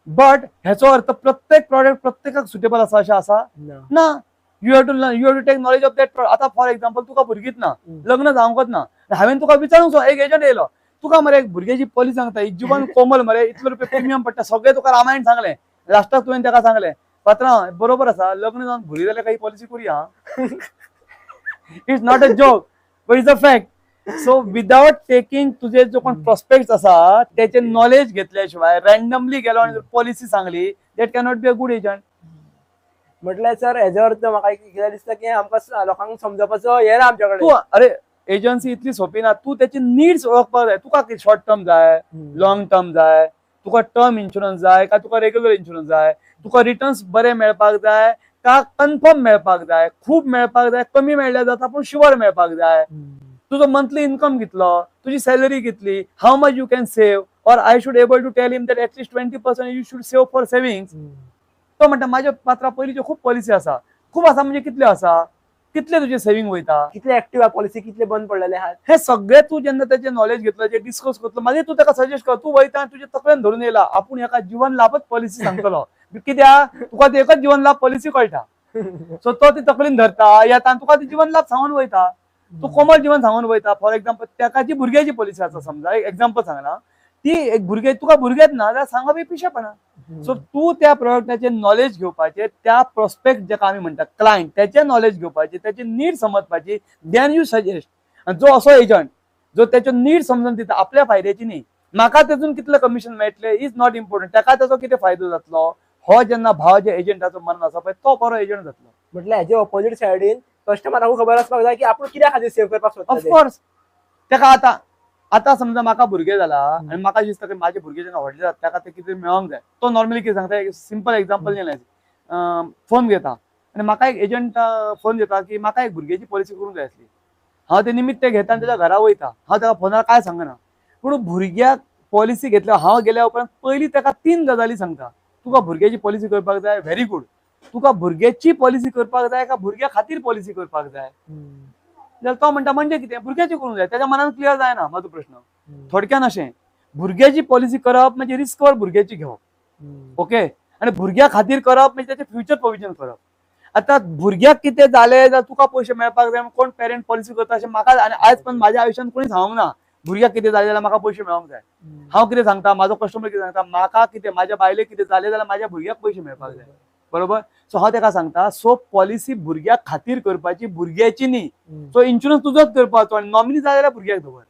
Speaker 1: बट हेचो अर्थ प्रत्येक प्रोडक्ट प्रत्येकाक सुटेबल आसा अशें आसा ना. You have to take knowledge of that. आता फॉर एक्झाम्पल तुका भुरगींच ना, लग्न जावंकच ना, हांवें तुका विचारूंक एक एजंट येयलो, तुका मरे एक भुरग्याची पॉलिसी सांगता, ही जीवन कोमल मरे, इतले रुपये प्रिमियम पडटा, सगळें तुका रामायण सांगलें, लास्टाक तुवें ताका सांगलें पात्रांव बरोबर आसा, लग्न जावन भुरगीं जाल्यार काही पॉलिसी करुया. It's not a joke but it's a fact. So without taking तुझे जो कोण प्रॉस्पेक्ट आसा त्याचे नॉलेज घेतल्या शिवाय रॅन्डमली गेलो आणि policy Sangli, that cannot be a good agent.
Speaker 2: म्हटल्यार सर हेजो अर्थ म्हाका कितें दिसता की आमकां लोकांक समजपाचो हे ना आमच्या कडेन.
Speaker 1: तू अरे एजन्सी इतली सोपी ना, तू त्याची नीड्स ओळखपाक जाय. तुका शॉर्ट टर्म जाय, लॉंग टर्म जाय, तुका टर्म इन्शुरन्स जाय का तुका रेग्युलर इन्शुरन्स जाय, तुका रिटर्न्स बरे मेळपाक जाय का कन्फर्म मेळपाक जाय, खूप मेळपाक जाय, कमी मेळ्ळ्या जाता पूण शुअर मेळपाक जाय, तुजो मंथली इन्कम कितलो, तुजी सॅलरी कितली, how much you can save, or I should able to tell him that at least 20% you should save for savings. तो म्हणटा माझ्या पात्रा पयलींच्यो खूप पॉलिसी आसा. खूप आसा म्हणजे कितल्यो आसा, कितले तुजे सेव्हिंग वयता,
Speaker 2: कितले ऍक्टिव्ह आहा पॉलिसी, कितले बंद पडलेले आहात,
Speaker 1: हे सगळे तू जेन्ना त्याचे नॉलेज घेतलं, जे डिस्कस करतलो, मागीर तू त्याला सजेस्ट कर. तू वयता तुझे तकलेन धरून येयला आपूण एका जीवन लाभच पॉलिसी सांगतलो, कित्याक तुका ती एकच जीवन लाभ पॉलिसी कळटा. सो तो ती तकलेन धरता येता तुका ती जीवन लाभ सांगून वयता. तू कोमल जीवन सांगून वयता. फॉर एक्झाम्पल त्याका जी भुरग्याची पॉलिसी आसा, समजा एक एक्झाम्पल सांगला, ती एक भुरगे तुका भुरगेच ना जाल्यार सांगप ही पिशेपणा. सो तू त्या प्रोडक्टाचे नॉलेज घेवपाचे, त्या प्रोस्पेक्ट जेका आमी म्हणटा क्लायंट, त्याचे नॉलेज घेवपाचे, त्याची नीड समजपाची, देन यू सजेस्ट. जो असो एजंट जो त्याचे नीड समजून दिता, आपल्या फायद्याची न्ही, म्हाका तेतून कितले कमिशन मेळटले इज नॉट इम्पॉर्टंट, ताका त्याचो कितें फायदो जातलो, हो जेन्ना भावाच्या एजंटाचो मन आसा पळय तो बरो एजंट जातलो.
Speaker 2: म्हटल्यार हेजे ऑपोजीट सायडीन कस्टमराकू खबर आसपाक जाय की आपूण कित्या खातीर सेव्ह करपाक सोदता.
Speaker 1: ऑफकोर्स ताका आता समजा म्हाका भुरगे जाला आणि म्हाका दिसता की माझे भुरगे जेन्ना व्हडले जाता ताका ते कितें मेळोंक जाय, तो नॉर्मली कितें सांगता, एक सिंपल एक्झाम्पल दिलें, फोन घेता आणि म्हाका एक एजंट फोन देता की म्हाका एक भुरग्याची पॉलिसी करूंक जाय आसली. हांव ते निमित्त घेता आनी त्याच्या घरा वयता. हांव ताका फोनार काय सांगना, पूण भुरग्याक पॉलिसी घेतल्या हांव गेल्या उपरांत पयलीं ताका 3 गजाली सांगता. तुका भुरग्याची पॉलिसी करपाक जाय, व्हेरी गुड. तुका भुरग्याची पॉलिसी करपाक जाय का भुरग्या खातीर पॉलिसी करपाक जाय, जाल्यार तो म्हणटा म्हणजे कितें, भुरग्याची करूंक जाय. त्याच्या मनान क्लियर जायना म्हाजो प्रश्न. थोडक्यान अशें, भुरग्याची पॉलिसी करप म्हणजे रिस्कवर भुरग्याची घेवप, ओके, आणि भुरग्या खातीर करप म्हणजे त्याचे फ्युचर प्रोविजन करप. आता भुरग्याक कितें जालें जाल्यार तुका पयशे मेळपाक जाय, कोण पेरंट पॉलिसी करता अशें म्हाका, आनी आयज पण म्हाज्या आयुश्यांत कोणी सांगूंक ना भुरग्याक कितें जालें जाल्यार म्हाका पयशे मेळोंक जाय. हांव कितें सांगता, म्हाजो कस्टमर कितें सांगता, म्हाका कितें म्हाज्या बायलेक कितें जालें जाल्यार म्हाज्या भुरग्याक पयशे मेळपाक जाय, बरोबर. सो हांव ताका सांगता, सो पॉलिसी भुरग्या खातीर करपाची, भुरग्याची न्ही. सो इन्शुरन्स तुजोच करपाचो आणि नॉमिनी जाय जाल्यार भुरग्याक दवर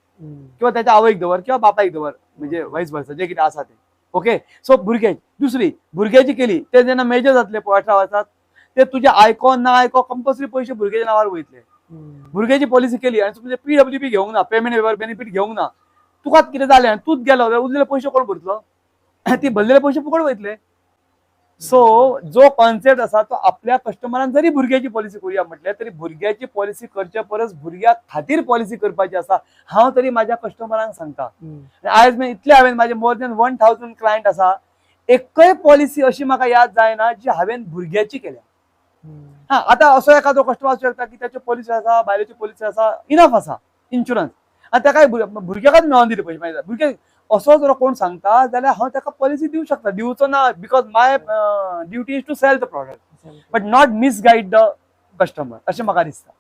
Speaker 1: किंवा त्याच्या आवयक दवर किंवा बापायक दवर, म्हणजे वायस वर्सा जे कितें आसा ते, ओके. सो भुरग्याची दुसरी, भुरग्याची केली ते जेन्ना मेजर जातले 18 वर्सात, ते तुजे आयको ना आयको कंपल्सरी पयशे भुरग्याच्या नांवार वयतले. भुरग्याची पॉलिसी केली आणि तुमचे PWB घेवंक ना, पेमेंट वेवर बेनिफिट घेवंक ना, तुकाच कितें जालें आनी तूच गेलो जाल्यार उरलेले पयशे कोण भरतलो, ती भरलेले पयशे फुकट वयतले. सो जो कॉन्सेप्ट आसा तो आपल्या कस्टमरान जरी भुरग्याची पॉलिसी करूया म्हटल्यार तरी भुरग्याची पॉलिसी करच्या परस भुरग्या खातीर पॉलिसी करपाची आसा, हांव तरी माझ्या कस्टमरांक सांगता. आयज इतले हांवें माझे मोर दॅन 1000 क्लायंट आसा, एकय पॉलिसी अशी म्हाका याद जायना जी हांवें भुरग्याची केल्या. हा, आता असो एखादो कस्टमर आसूं शकता की त्याची पॉलिसी आसा, बायलेची पॉलिसी आसा, इनफ आसा इन्शुरन्स, आनी ताका भुरग्याकच मेळोन दिले पयशे, मागीर भुरगे असो जर कोण सांगता जाल्यार हांव ताका पॉलिसी दिवंक शकता, दिवचो ना, because my duty is to sell the product but not misguide the customer, अशें म्हाका दिसता.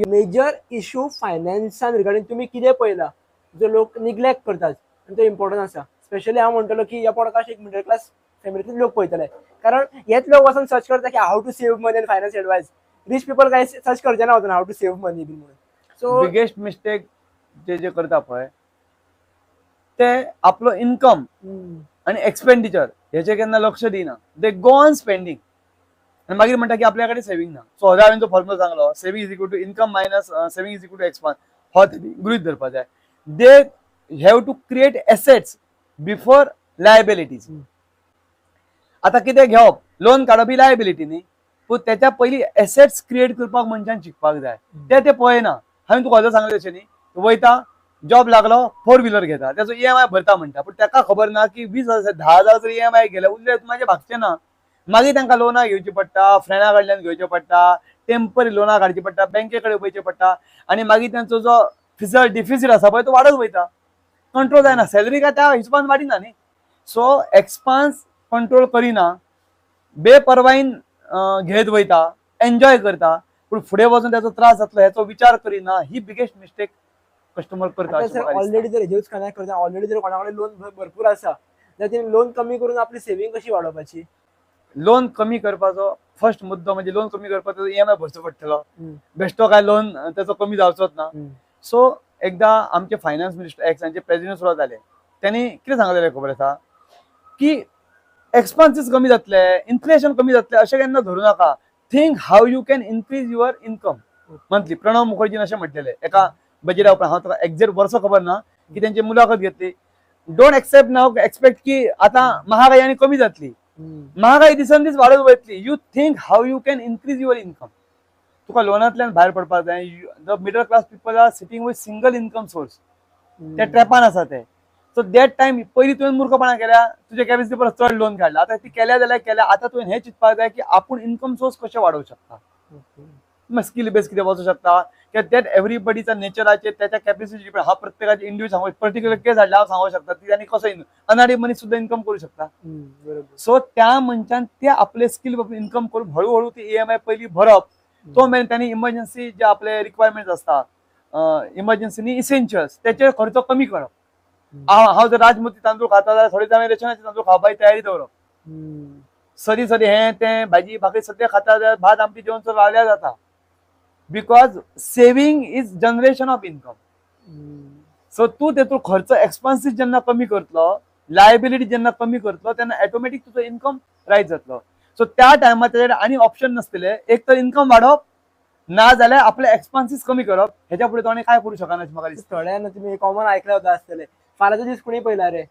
Speaker 2: मेजर इश्यू फायनान्सान रिगार्डिंग तुम्ही कितें पळयला जो लोक निग्लेक्ट करतात आनी तो इम्पॉर्टंट आसा. स्पेशली हांव म्हणटलो की ह्या पॉडकास्ट एक मिडल क्लास फॅमिलीतले लोक पळयतले, कारण हेच लोक वचून सर्च करता की how to save money and finance advice. Rich people काय सर्च करचे ना वचून how to save money be म्हणून. सो
Speaker 1: बिगेस्ट मिस्टेक जे करता पळय ते आपलो इन्कम आणि एक्सपेंडिचर हेचे केन्ना लक्ष दिना, दे गो ऑन स्पेंडिंग आणि मागीर म्हणटा की आपल्या कडेन सेव्हिंग ना. सो हो हांवें जो फॉर्म्युला सांगलो, saving is equal to income minus saving is equal to expense, हो गृहीत धरपा जाय. They have to create assets before liabilities. आता कितें घेवप, लोन काडप ही लायबिलिटी न्ही, पूण त्याच्या पयलीं एसेट्स क्रिएट करपाक मनशान शिकपाक जाय. ते पळयना. हांवें तुका खबर सांगलें तशें न्ही, वयता जॉब लागलो 4 व्हिलर घेता, त्याचो EMI भरता म्हणटा, पूण ताका खबर ना की 20,000 10,000 जर EMI गेले उरले माझे भागचे ना. मागीर तांकां लोनां घेवची पडटा, फ्रेंडा कडल्यान घेवचे पडटा, टेम्पररी लोनां काडची पडटा, बँके कडेन वयचे पडटा, आनी मागीर तांचो जो फिजल डिफिसीट आसा पळय तो वाडत वयता, कंट्रोल जायना, सॅलरी काय त्या हिशोबान वाडिना न्ही. सो एक्सपान्स कंट्रोल करिना, बेपरवाईन घेत वयता, एन्जॉय करता, पूण फुडें वचून त्याचो त्रास जातलो हेचो विचार करिना. ही बिगेस्ट मिस्टेक कस्टमर करता.
Speaker 2: ऑलरेडी जर हेच कनेक्ट करता, ऑलरेडी जर कोणाकडे लोन भरपूर आसा जाल्यार ते लोन कमी करून आपली सेव्हिंग कशी वाडोवपाची.
Speaker 1: लोन कमी करपाचो फर्स्ट मुद्दो म्हणजे लोन कमी करपाचो EMI भरचो पडटलो. बेश्टो काय लोन त्याचो कमी जावचोच ना. सो एकदा आमचे फायनान्स मिनिस्टर एक्सांचे प्रेसिडेंट सुद्दां जाले, त्यांनी कितें सांगलेलें खबर आसा की एक्सपेन्सीस कमी जातले, इन्फ्लेशन कमी जातले अशें केन्ना धरू नाका. Think how you can increase your income monthly. Pranab मुखर्जीन अशें म्हटलेलें एका बजेटा उपरांत, हांव ताका एक्झॅक्ट वर्स खबर ना की त्यांची मुलाखत घेतली. डोंट एक्सपेक्ट की आता महागाई आनी कमी जातली. महागाई दिसन दीस वाडत वयतली. You think how you can increase your income. तुका लोनांतल्यान भायर पडपाक जाय. The middle class people are sitting with single income source. ते ट्रॅपान आसा ते. सो दॅट टायम पयलीं तुवें मूर्खपणां केल्या, तुजे कॅपॅसिटी परस चड लोन काडला. आतां ती केल्या जाल्यार केल्या. आतां तुवें हें चिंतपाक जाय की आपूण इन्कम सोर्स कशें वाडोवंक शकता. स्कील बेस कितें वचूंक शकता, दॅट एव्हरीबडीचा नेचराचेर त्याच्या कॅपॅसिटी डिपेंड. हा प्रत्येकाचे इंडिव्हिज्युअल सांगू, पर्टिक्युलर केस हाडला हांव सांगू शकता ती, आनी कसो अनाडी मनीस सुद्दां इन्कम करू शकता. सो त्या मनशान ते आपले स्कील इन्कम करून हळूहळू ती EMI पयलीं भरप. तो मेरेन त्यांनी इमर्जन्सी जे आपले रिक्वायरमेंट आसता, इमर्जन्सी इसेन्शियल्स त्याचेर खर्च कमी करप. हांव जर राजमुती तांदूळ खाता जाल्यार थोडे हांवें रेशनाचे तांदूळ खावपाची तयारी दवरप. सदी सदी हें तें भाजी भाकरी सद्या खाता जाल्यार भात आमटी जेवण चड रावल्या जाता. Because saving is generation of income. So तूं तेतून खर्च एक्सपेन्सीस जेन्ना कमी करतलो, लायबिलिटी जेन्ना कमी करतलो, तेन्ना ऑटोमॅटिक तुजो इन्कम रायज जातलो. सो त्या टायमार तेजे आनी ऑप्शन नासतले, एक तर इन्कम वाडप ना जाल्यार आपले एक्सपेन्सीस कमी करप. हेच्या फुडें तो आनी काय करूं शकना अशें म्हाका दिसता.
Speaker 2: थोड्यांना तुम्ही कॉमन ऐकलं होतं आसतले, फाल्याचो दीस कोणी पयला रे,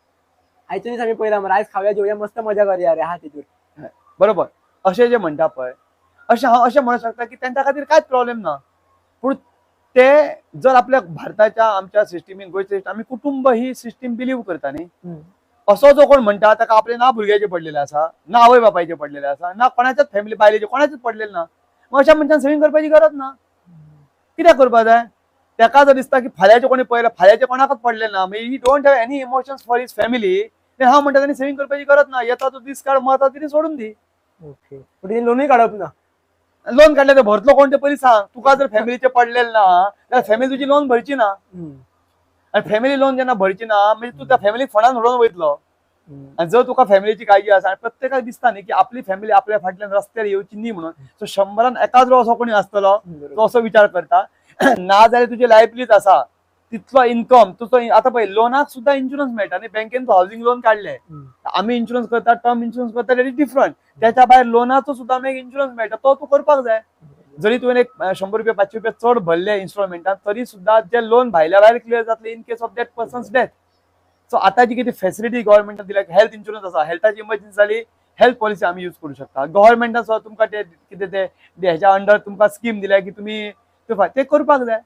Speaker 2: आयचो दीस आमी पयला मरे, आयज खावया जेवया मस्त मजा करया रे, हा तितून
Speaker 1: बरोबर अशें जे म्हणटा पळय, अशें हांव अशें म्हणूंक शकता की तेंच्या खातीर कांयच प्रॉब्लेम ना. पूण ते जर आपल्या भारताच्या आमच्या सिस्टिमीन गोंयच्या आमी कुटुंब ही सिस्टीम बिलीव करता न्ही. असो जो कोण म्हणटा ताका आपले ना भुरग्याचे पडलेले आसा, ना आवय बापायचे पडलेले आसा, ना कोणाच्याच फॅमिली बायलेचे कोणाचेच पडलेले ना, मग अशा मनशान सेव्हिंग करपाची गरज ना. कित्याक करपाक जाय? ताका जर दिसता की फाल्यांचे कोणी पळयला, फाल्यांचे कोणाकच पडलेले ना, ही don't have any emotions for his family, हांव म्हणटा तांणी सेव्हिंग करपाची गरज ना. येता तो दीस काड, मरता तरी सोडून दी.
Speaker 2: ओके, पण लोनूय काडप ना.
Speaker 1: लोन काढले ते भरतलो कोण ते पयलीं सांग. तुका जर फॅमिलीचे पडलेले ना जाल्यार फॅमिली तुजी लोन भरची ना. आणि फॅमिली लोन जेन्ना भरची ना म्हणजे तू त्या फॅमिली फंडान उडोवन वयतलो. आणि जर तुका फॅमिलीची काळजी आसा आणि प्रत्येकाक दिसता न्ही की आपली फॅमिली आपल्या फाटल्यान रस्त्यार येवची न्ही म्हणून, सो 100 एकाद्रो असो कोणी आसतलो तो असो विचार करता. ना जाल्यार तुजी लायबिलिटी आसा तितलो इन्कम तुजो. आता पळय लोनाक सुद्धा इन्शुरन्स मेळटा न्ही. बँकेन हाऊसिंग लोन काढले, आम्ही इन्शुरन्स करता, टर्म इन्शुरन्स करता, दॅट इज डिफरंट. त्याच्या भायर लोनाचो सुद्धा आमी एक इन्शुरन्स मेळटा, तो तूं करपाक जाय. जरी तुवें एक 100 रुपया 500 रुपया चड भरले इन्स्टॉलमेंटान, तरी सुद्धा जे लोन भायल्या भायर क्लियर जातले in case of that persons death. So आतांची कितें फॅसिलिटी गव्हर्मेंटान दिल्या, हेल्थ इन्शुरन्स आसा, हेल्थाची इमर्जन्सी जाली हेल्थ पॉलिसी आमी यूज करू शकता. गव्हर्मेंटान सुद्धा तुमकां ते कितें ते हेच्या अंडर तुमकां स्कीम दिल्या की तुमी ते करपाक जाय.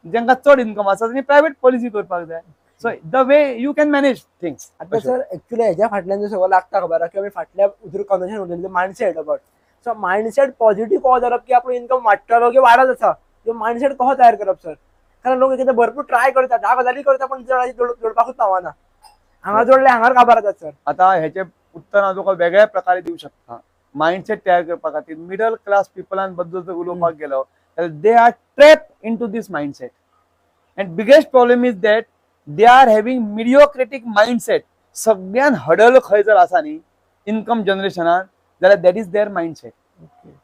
Speaker 1: ज्यांका चड इन्कम आसा त्यांनी प्रायव्हेट पॉलिसी करपाक जाय. So the way you can manage things.
Speaker 2: आता सर ऍक्च्युली हेच्या फाटल्यान जो सगळं लागता खबर की आमी फाटल्या उदर कन्वर्सेशन उलयलें mindset about. So mindset positive कसो धरप की आपण इन्कम वाडटलो की वाडत आसा, तो मायंडसेट कसो तयार करप सर? कारण लोक कितें भरपूर ट्राय करता, 10 गजाली करता, पण जोडपाकूच पावना. हांगा जोडले हांगार काबार जाता सर.
Speaker 1: आता ह्याचे उत्तर हांव तुका वेगळ्या प्रकारे दिवं शकता. मायंडसेट तयार करपा खातीर मिडल क्लास पिपलां बद्दल जर उलोवपाक गेलो जाल्यार they are trapped into this mindset. And biggest problem is that they are having mediocratic mindset. सगळ्यान हडल खंय जर आसा न्ही इन्कम जनरेशनान जाल्यार दॅट इज देअर मायंडसेट.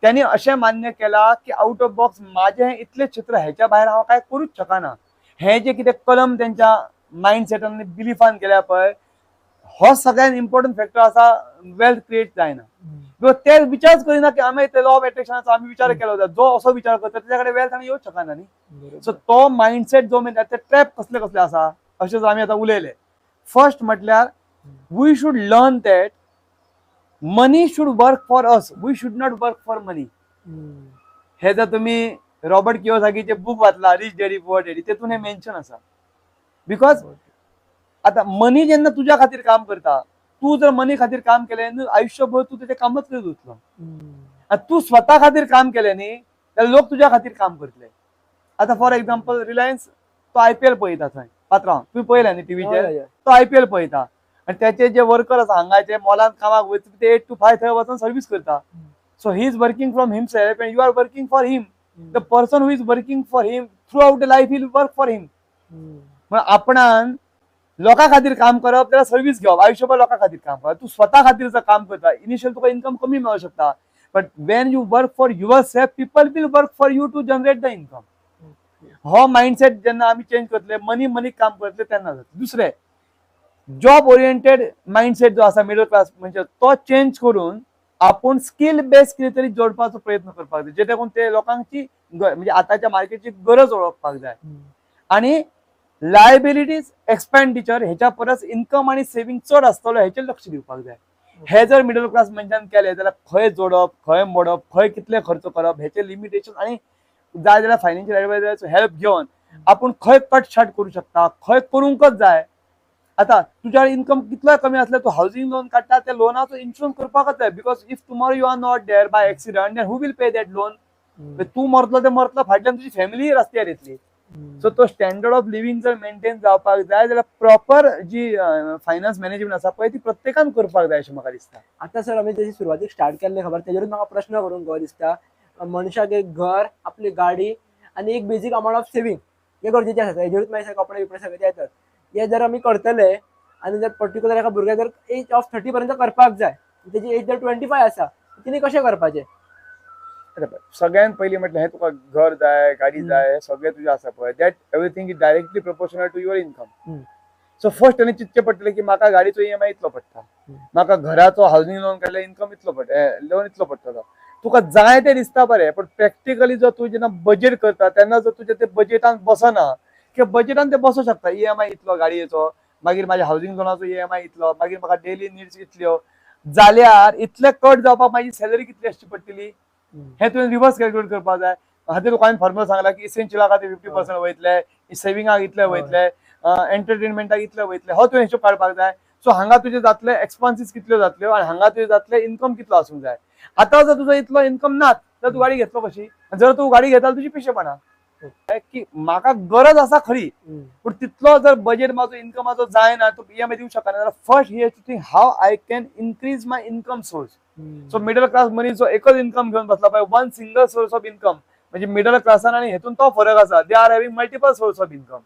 Speaker 1: त्यांनी अशें मान्य केला की आउट ऑफ बॉक्स माझे हे इतले चित्र, ह्याच्या भायर हांव काय करूच शकना. हे जे कितें कलम त्यांच्या मायंडसेटान बिलिफान केल्या पळय, हो सगळ्यात इम्पॉर्टंट फॅक्टर आसा वेल्थ क्रिएट जायना. ते विचारच करिना की आम्ही ते लॉ ऑफ एट्रॅक्शनाचो आम्ही विचार केलो जाता. जो असो विचार करता त्याच्या कडेन वेल्थ आनी येवच शकना न्ही. सो तो मायंडसेट जो मेन ते ट्रॅप कसले कसले आसा अशें आमी आतां उलयले. फर्स्ट म्हटल्यार we should learn that money should work for us, we should not work for money. हे जर तुम्ही रॉबर्ट कियोसाकीचे बुक वाचला रिच डॅडी पुअर डॅडी, तेतून हे मेन्शन आसा. बिकॉज आता मनी जेन्ना तुज्या खातीर काम करता, तू जर मनी खातीर काम केलें आयुष्यभर तू तेजें कामच करीत उरतलो. आनी तू स्वता खातीर काम केलें न्ही जाल्यार लोक तुज्या खातीर काम करतले. आता फॉर एक्झाम्पल रिलायन्स तो IPL पळयता थंय पात्रांव, तुम्ही पळयला न्ही
Speaker 2: हय,
Speaker 1: टीव्हीचेर,
Speaker 2: हय.
Speaker 1: तो IPL पळयता आणि त्याचे जे वर्कर आसा हांगाचे मॉलान कामाक वयता ते 8 to 5 थंय वचून सर्व्हिस करता. So he is working from himself end you are working for him. The person who is working for him throughout the life will work for him. आपणान लोकां खातीर काम करप त्याला सर्व्हिस घेवप, आयुष्यभर लोकां खातीर काम करप. तू स्वता खातीर जर काम करता इनिशियल तुका इन्कम कमी मेळू शकता, but when you work for yourself people will work for you to generate the income. हो माइंडसेट जेन्ना आमी चेंज करतले, मनी काम करतले तेन्ना जातले. दुसरे जॉब ओरिएंटेड माइंडसेट जो आसा मिडल क्लास म्हणजे तो चेंज करून आपण स्किल बेस कितें तरी जोडपाचो प्रयत्न करपाक जाय, जेणे करून ते लोकांची म्हणजे आताच्या मार्केटची गरज ओळखपाक जाय. आणि लायबिलिटीज एक्सपेंडिचर ह्याच्या परस इन्कम आणि सेव्हिंग चड आसतलो हेचेर लक्ष दिवपाक जाय. हे जर मिडल क्लास मनशान केले जाल्यार खंय जोडप, खंय मोडप, खंय कितले खर्च करप हेचे लिमिटेशन आणि जाय जाल्यार फायनान्शियल एडवायझराचो हेल्प घेवन आपण खंय कट शार्ट करू शकता, खंय करूंकच जाय. आता तुझ्या इन्कम कितलो कमी असल्यार तू हाऊसिंग लोन काडटा, त्या लोनाचो इन्शुरन्स करपाकच जाय. Because if tomorrow you are not there by accident then who will pay that loan. तू मरतलो ते मरतलो, फाटल्यान तुजी फॅमिली रस्त्यार येतली. सो तो स्टँडर्ड ऑफ लिव्हिंग जर मेंटेन जावपाक जाय जाल्यार प्रॉपर जी फायनान्स मॅनेजमेंट आसा पळय ती प्रत्येकान करपाक जाय अशें म्हाका दिसता.
Speaker 2: आता सर आम्ही त्याची सुरवातीक स्टार्ट केल्ले खबर त्याच्यावरून म्हाका प्रश्न करूंक गो दिसता. मनशाक एक घर, आपली गाडी आणि एक बेसिक अमाउंट ऑफ सेव्हिंग हे गरजेचे आसा. हेजेरूच मागीर कपडे बिपडे सगळे येतात. हे जर आमी करतले आणि जर पर्टिक्युलर एका भुरग्याक जर एज ऑफ 30 पर्यंत करपाक जाय, त्याची एज जर 25 आसा, तिने कशें करपाचें?
Speaker 1: सगळ्यात पहिली म्हटलं हे तुका घर जाय, गाडी जाय, हे सगळे तुझे आसा पळय, that everything is directly proportional to your income. So first त्यांनी चिंतचे पडटले की म्हाका गाडीचो EMI इतलो पडटा, म्हाका घराचो हाऊसिंग लोन काडल्यार इन्कम इतलो लोन इतलो पडटलो. तुका जाय ते दिसता बरें, पण प्रॅक्टिकली जर तूं जेन्ना बजेट करता तेन्ना जर तुजे ते बजेटान बसना किंवा बजेटान ते बसू शकता. EMI इतलो गाडयेचो, मागीर माझ्या हाऊसिंग लोनाचो EMI इतलो, मागीर म्हाका डेली नीड्स इतल्यो जाल्यार इतले कट जावपाक माझी सॅलरी कितली आसची पडटली हे तुवें रिवर्स कॅल्क्युलेट करपाक जाय. हातीर तुका हांवें फॉर्म्युला सांगला की इसेन्शियलाक खातीर 50% वयतले, सेव्हिंगाक इतले वयतले, एंटरटेनमेंटाक इतले वयतले, हो तुवें हिशोब काडपाक जाय. सो हांगा तुजे जातले एक्सपेन्सीस कितल्यो जातल्यो आणि हांगा तुजे जातले इन्कम कितलो आसूंक जाय. आता जर तुजो इतलो इन्कम नात तर तू गाडी घेतलो कशी? जर तू गाडी घेता तुजी पिशेपणा की म्हाका गरज आसा खरी, पण तितलो जर बजेट माझो इन्कमाचो जायना, तू EMI दिवंक शकना, जाल्यार first he has to think how I can increase my income source. So middle class मनीस जो एकच इन्कम घेऊन बसला पाहिजे, one single source of income, म्हणजे मिडल क्लासान आणि हेतून तो फरक आसा. They are having multiple source of income.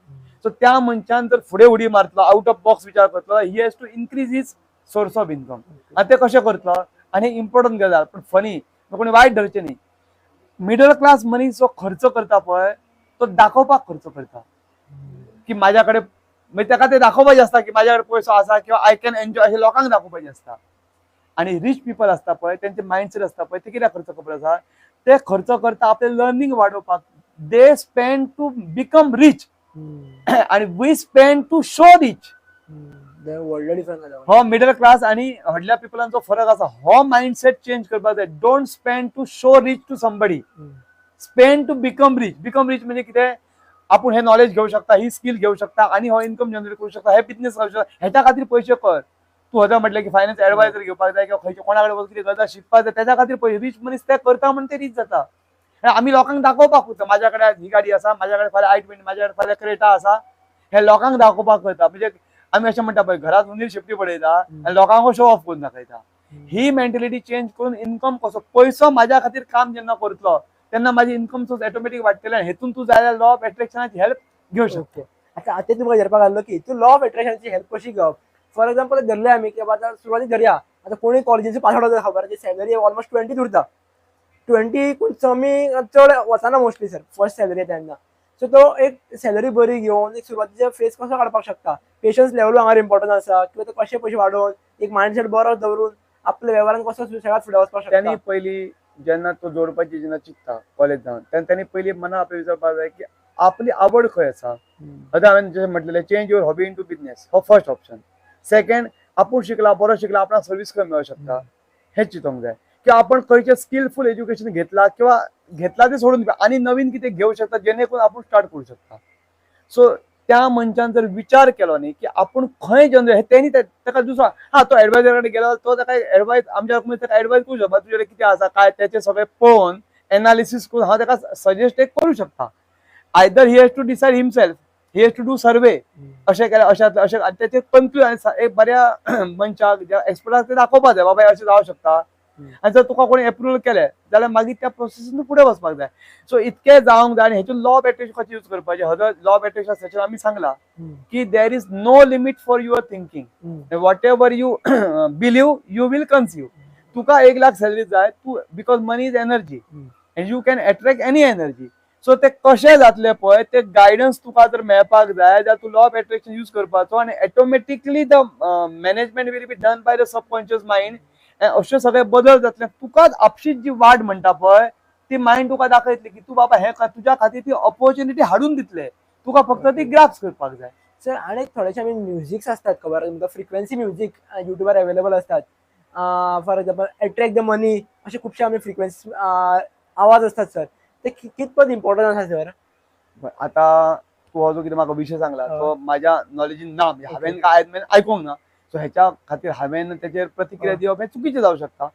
Speaker 1: So त्या मनशान जर फुडें उडी मारतलो, आउट ऑफ बॉक्स विचार करतलो, he has to increase his source of income. आणि ते कशें करतलो? आणि इम्पॉर्टंट गजाल, पण फनी कोणी वायट धरचे न्ही. मिडल क्लास मनीस जो खर्च करता पळय तो दाखोवपाक खर्च करता की माझ्याकडे, म्हणजे ताका ते दाखोवपाचें आसता की माझ्याकडे पैसो आसा किंवा आय कॅन एन्जॉय, हे लोकांक दाखोवपाचें आसता. आणि रिच पीपल असता पळय त्यांचे माइंडसेट असता पळय ते कित्याक खर्च खबर आसा? ते खर्च करता आपले लर्निंग वाडोवपाक. They spend to become rich आणि we spend to show rich. हो मिडल क्लास आणि व्हडल्या पीपलांचो फरक आसा. हो माइंडसेट चेंज करपाक जाय. Don't spend to show rich to somebody, spend to become rich. Become rich म्हणजे कितें? आपण हे नॉलेज घेऊ शकता, ही स्किल घेऊ शकता आणि हो इन्कम जनरेट करू शकता, हे बिझनेस करू शकता. ह्याच्या खातीर पैसे कर. तू होता म्हटलं की फायनान्स एडवायझर घेवपाक जाय किंवा खंयचे कोणाकडे वचून कितें गजाल शिकपाक जाय, त्याच्या खातीर पयलीं रिच मनीस ते करता म्हणून ते रिच जाता. आमी लोकांक दाखोवपाक करता माझ्याकडे ही गाडी आसा, माझ्याकडे फाल्यां i20, माझ्याकडे फाल्यां क्रेटा आसा, हे लोकांक दाखोवपाक करता. म्हणजे आमी अशें म्हणटा पळय घरात उंदीर शेपटी पडयता आनी लोकांक शो ऑफ करून दाखयता. ही मेंटॅलिटी चेंज करून इन्कम कसो, पैसो माझ्या खातीर काम जेन्ना करतलो तेन्ना माझी इन्कम सोर्स ऑटोमॅटिक वाडटले आणि हेतून तू जाल्यार लॉ ऑफ अट्रॅक्शनाची हेल्प घेऊ शकतो.
Speaker 2: आता तुमकां विचारपाक आसलो की तू लॉ ऑफ अट्रॅक्शनची हेल्प कशी घेवप? फॉर एक्झाम्पल धरले आमी की बाबा आतां सुरवातीक धरया, आता कोणी कॉलेजीचे पास आउट जाता खबर, सॅलरी ऑलमोस्ट 20 उरता, 20 कमी चड वचना मोस्टली सर फर्स्ट सॅलरी तेन्ना. सो तो एक सॅलरी बरी घेवन एक सुरवातीचे फेस कसो काडपाक शकता? पेशन्स लेवल हांगा इम्पॉर्टंट आसा किंवा तो कशे पयशे वाडोवन एक माइंडसेट बरो दवरून आपल्या वेव्हारान कसो सगळ्यात फुडें वचपाक शकता?
Speaker 1: त्यांनी पहिली जेन्ना तो जोडपाची जेन्ना चिंतता कॉलेज जावन तेन्ना त्यांनी पहिली मना आपल्या विचारपाक जाय की आपली आवड खंय आसा. आतां हांवें जशें म्हटलेलें change your hobby into business, हो फर्स्ट ऑप्शन. सेकंड, आपूण शिकला, बरो शिकला, आपणाक सर्व्हिस खंय मेळूं शकता हें चिंतूंक जाय की आपण खंयचें स्किलफुल एज्युकेशन घेतला किंवा घेतला ते सोडून आनी नवीन कितें घेवं शकता जेणे करून आपूण स्टार्ट करूं शकता. सो त्या मनशान जर विचार केलो न्ही की आपूण खंय जनरेट, तेणी ताका दुसरो तो एडवायझर कडेन गेलो, तो ताका एडवायस आमच्या ताका एडवायस करूं शकता, तुजे कितें आसा काय तेचे सगळें पळोवन एनालिसीस करून हांव ताका सजेस्ट करूं शकता. Either he has to decide himself he has to do survey अशें केलें अशें आनी तेचे कन्क्लूजन एक बऱ्या मनशाक ज्या एक्सपर्टाक ते दाखोवपाक जाय बाबा अशें जावं शकता. आनी जर तुका कोणी एप्रुवल केलें जाल्यार मागीर त्या प्रोसेसीन फुडें वचपाक जाय. सो इतकें जावंक जाय आनी हेतून लॉ ऑफ एट्रॅक्शन कशें यूज करपाचें हजर लॉ ऑफ एट्रॅक्शन सेशन आमी सांगला की there is no limit for your thinking. Whatever you believe you will conceive. तुका 1 लाख सॅलरी जाय तू because money is energy and you can attract any energy. So ते कशें जातलें पळय ते गायडन्स तुका जर मेळपाक जाय जाल्यार तूं लॉ ऑफ एट्रॅक्शन यूज करपाचो आनी automatically the management will be done by the subconscious mind. अशें सगळे बदल जातले. तुकाच आपशीच जी वाट म्हणटा पळय ती मायंड तुका दाखयतली की तू बाबा हे तुज्या खातीर ती ऑपॉर्च्युनिटी हाडून दितले. तुका फक्त ती ग्रास्प करपाक जाय.
Speaker 2: सर आणि थोडेशे आमी म्युझिक्स असतात खबर तुमकां फ्रिक्वेन्सी म्युझिक युट्यूबार अवेलेबल असतात. फॉर एक्झाम्पल अट्रॅक्ट द मनी असे खुबशे आमी फ्रिक्वेन्सी आवाज असतात सर ते कितपत इम्पॉर्टंट आसा सर.
Speaker 1: आता तू हो जो कितें म्हाका विशय सांगला तो माझ्या नॉलेजीन ना हांवें काय आयकूंक ना. सो हेच्या खातीर हांवें तेचेर प्रतिक्रिया दिवप हे चुकीचें जावं शकता.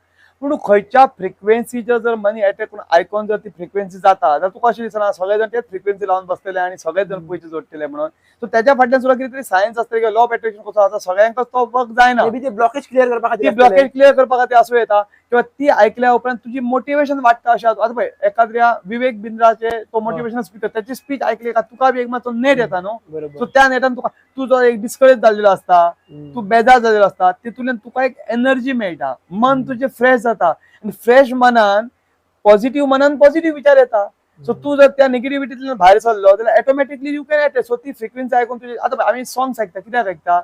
Speaker 1: पूण खंयच्या फ्रिक्वेन्सीचेर जर मनी अटॅक करून आयकून जर ती फ्रिक्वेन्सी जाता जाल्यार तुका अशें दिसना सगळे जाण तेच फ्रिक्वेन्सी लावन बसतले आनी सगळे जण पयशे जोडटले म्हणून. सो त्याच्या फाटल्यान सुद्दां कितें तरी सायन्स आसता की लॉ ऑफ अट्रॅक्शन कसो आसा सगळ्यांक तो वर्क जायना.
Speaker 2: मे बी ते ब्लॉकेज क्लियर करपा
Speaker 1: ती
Speaker 2: खातीर
Speaker 1: ब्लॉकेज क्लियर करपा खातीर आसूं येता किंवा ती आयकल्या उपरांत तुजी मोटिवेशन वाडटा अशें आतां पळय एखाद्या विवेक बिंद्राचे तो मोटिवेशनल स्पीकर त्याची स्पीच आयकली का तुका बी एक मातसो नेट येता न्हू.
Speaker 2: बरोबर
Speaker 1: सो त्या नेटान तुका तू जो एक डिस्करेज जाल्लेलो आसता तू बेजार जाल्लेलो आसता तितूंतल्यान तुका एक एनर्जी मेळटा. मन तुजें फ्रेश जाता आनी फ्रेश मनान पॉझिटिव्ह विचार येता. सो तू जर त्या निगेटिव्हिटींतल्यान भायर सरलो जाल्यार automatically you can attack. So ती फ्रिक्वेन्सी आयकून तुजी आतां आमी सॉंग्स आयकता कित्याक आयकता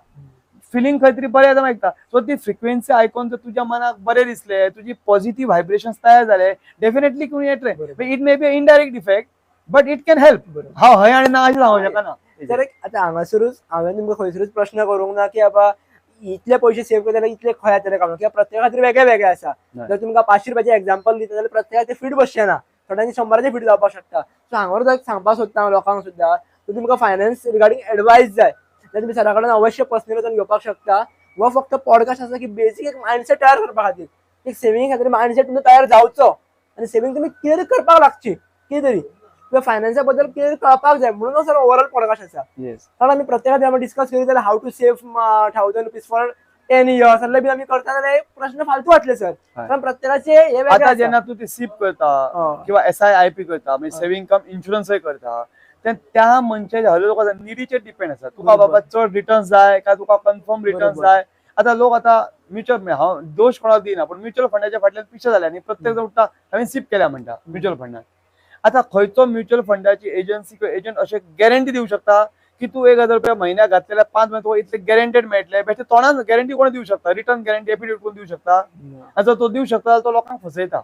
Speaker 1: फिलिंग खंय तरी बरें जावन आयकता. सो ती फ्रिक्वेन्सी आयकून जर तुज्या मनाक बरें दिसलें तुजी पॉझिटिव्ह व्हायब्रेशन्स तयार जाले डेफिनेटली कोणी attract. It may be indirect effect but it can help. हांव हय आनी ना अशें सांगूंक शकना.
Speaker 2: सर आता हांगासरूच हांवें तुमकां खंयसरूच प्रश्न करूंक ना की बाबा इतले पयशे सेव केले जाल्यार इतले खंय येतले कामां कित्याक प्रत्येका खातीर वेगळे वेगळे आसा. जर तुमकां 500 रुपयाचें एक्झाम्पल दिता जाल्यार प्रत्येकाचें फीट बसचें ना. थोड्यांनी 100चे फीट जावपाक शकता. सो हांगावर एक सांगपाक सोदता हांव लोकांक सुद्दां जर तुमकां फायनान्स रिगार्डींग एडवायस जाय जाल्यार तुमी सरा कडेन अवश्य पर्सनली वचून घेवपाक शकता. वो फक्त पॉडकास्ट आसा की बेसीक एक मायंडसेट तयार करपा खातीर एक सेविंग खातीर मायंडसेट तुमचो तयार जावचो आनी सेविंग तुमी कितें तरी करपाक लागची कितें तरी किंवा फायनान्सा बद्दल कितें कळपाक जाय म्हणून सर ओवरऑल पॉडकास्ट आसा. कारण आमी प्रत्येक खातीर डिस्कस केली जाल्यार how to save 1000 rupees for 10 years जाल्यार बी आमी करता जाल्यार प्रश्न फालतू वाटले सर. कारण प्रत्येकाचे हे वेगळे
Speaker 1: आतां जेन्ना तूं ती सीप करता किंवा SIP करता म्हणजे सेव्हिंग कम इन्शुरन्सय करता त्या मनशाच्या हर निडीचेर डिपेंड आसा. तुका बाबा चड रिटर्न्स जाय काय तुका कन्फर्म रिटर्न्स जाय. आतां लोक आतां म्युच्युअल हांव दोश कोणाक दिना पूण म्युच्युअल फंडाच्या फाटल्यान पिशे जाल्या आनी प्रत्येक जण उठता हांवें सीप केल्या म्हणटा म्युच्युअल फंडान. आतां खंयचो म्युच्युअल फंडाची एजन्सी किंवा एजंट अशें गॅरंटी दिवंक शकता की तू 1000 रुपया म्हयन्याक घातलेल्या 5 म्हयने तुका इतले गॅरंटेड मेळटले. बेश्टे तोंडान गॅरंटी कोण दिवंक शकता रिटर्न गॅरंटी एफिडेविट कोण दिवंक शकता. आनी जर तो दिवंक शकता जाल्यार तो लोकांक फसयता.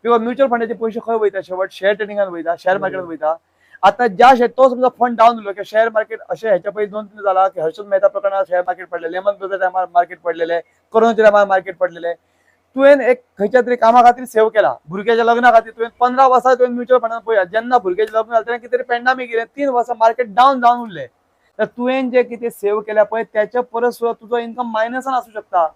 Speaker 1: किंवा म्युच्युअल फंडाचे पयशे खंय वयता शेवट शेअर ट्रेडिंगान वयता शेअर मार्केटात वयता. आतां ज्या तो समजा फंड डावन उरलो की शेअर मार्केट अशें हेच्या पयलीं 2-3 जाला की हर्षद मेहता प्रकरणात शेअर मार्केट पडलेले लेमन ब्रदर्स टायमार मार्केट पडलेले कोरोनाच्या टायमार मार्केट पडलेले. तुवें एक खंयच्या तरी कामा खातीर सेव केला भुरग्याच्या लग्ना खातीर तुवें 15 वर्सां तुवें म्युच्युअल फंडान पळया जेन्ना भुरग्याचें लग्न जालें तेन्ना कितें तरी पॅन्डामीक येयलें 3 वर्सां मार्केट डावन जावन उरलें. तर तुवें जे कितें सेव केल्या पळय त्याच्या परस सुद्दां तुजो इन्कम मायनसान आसूं शकता.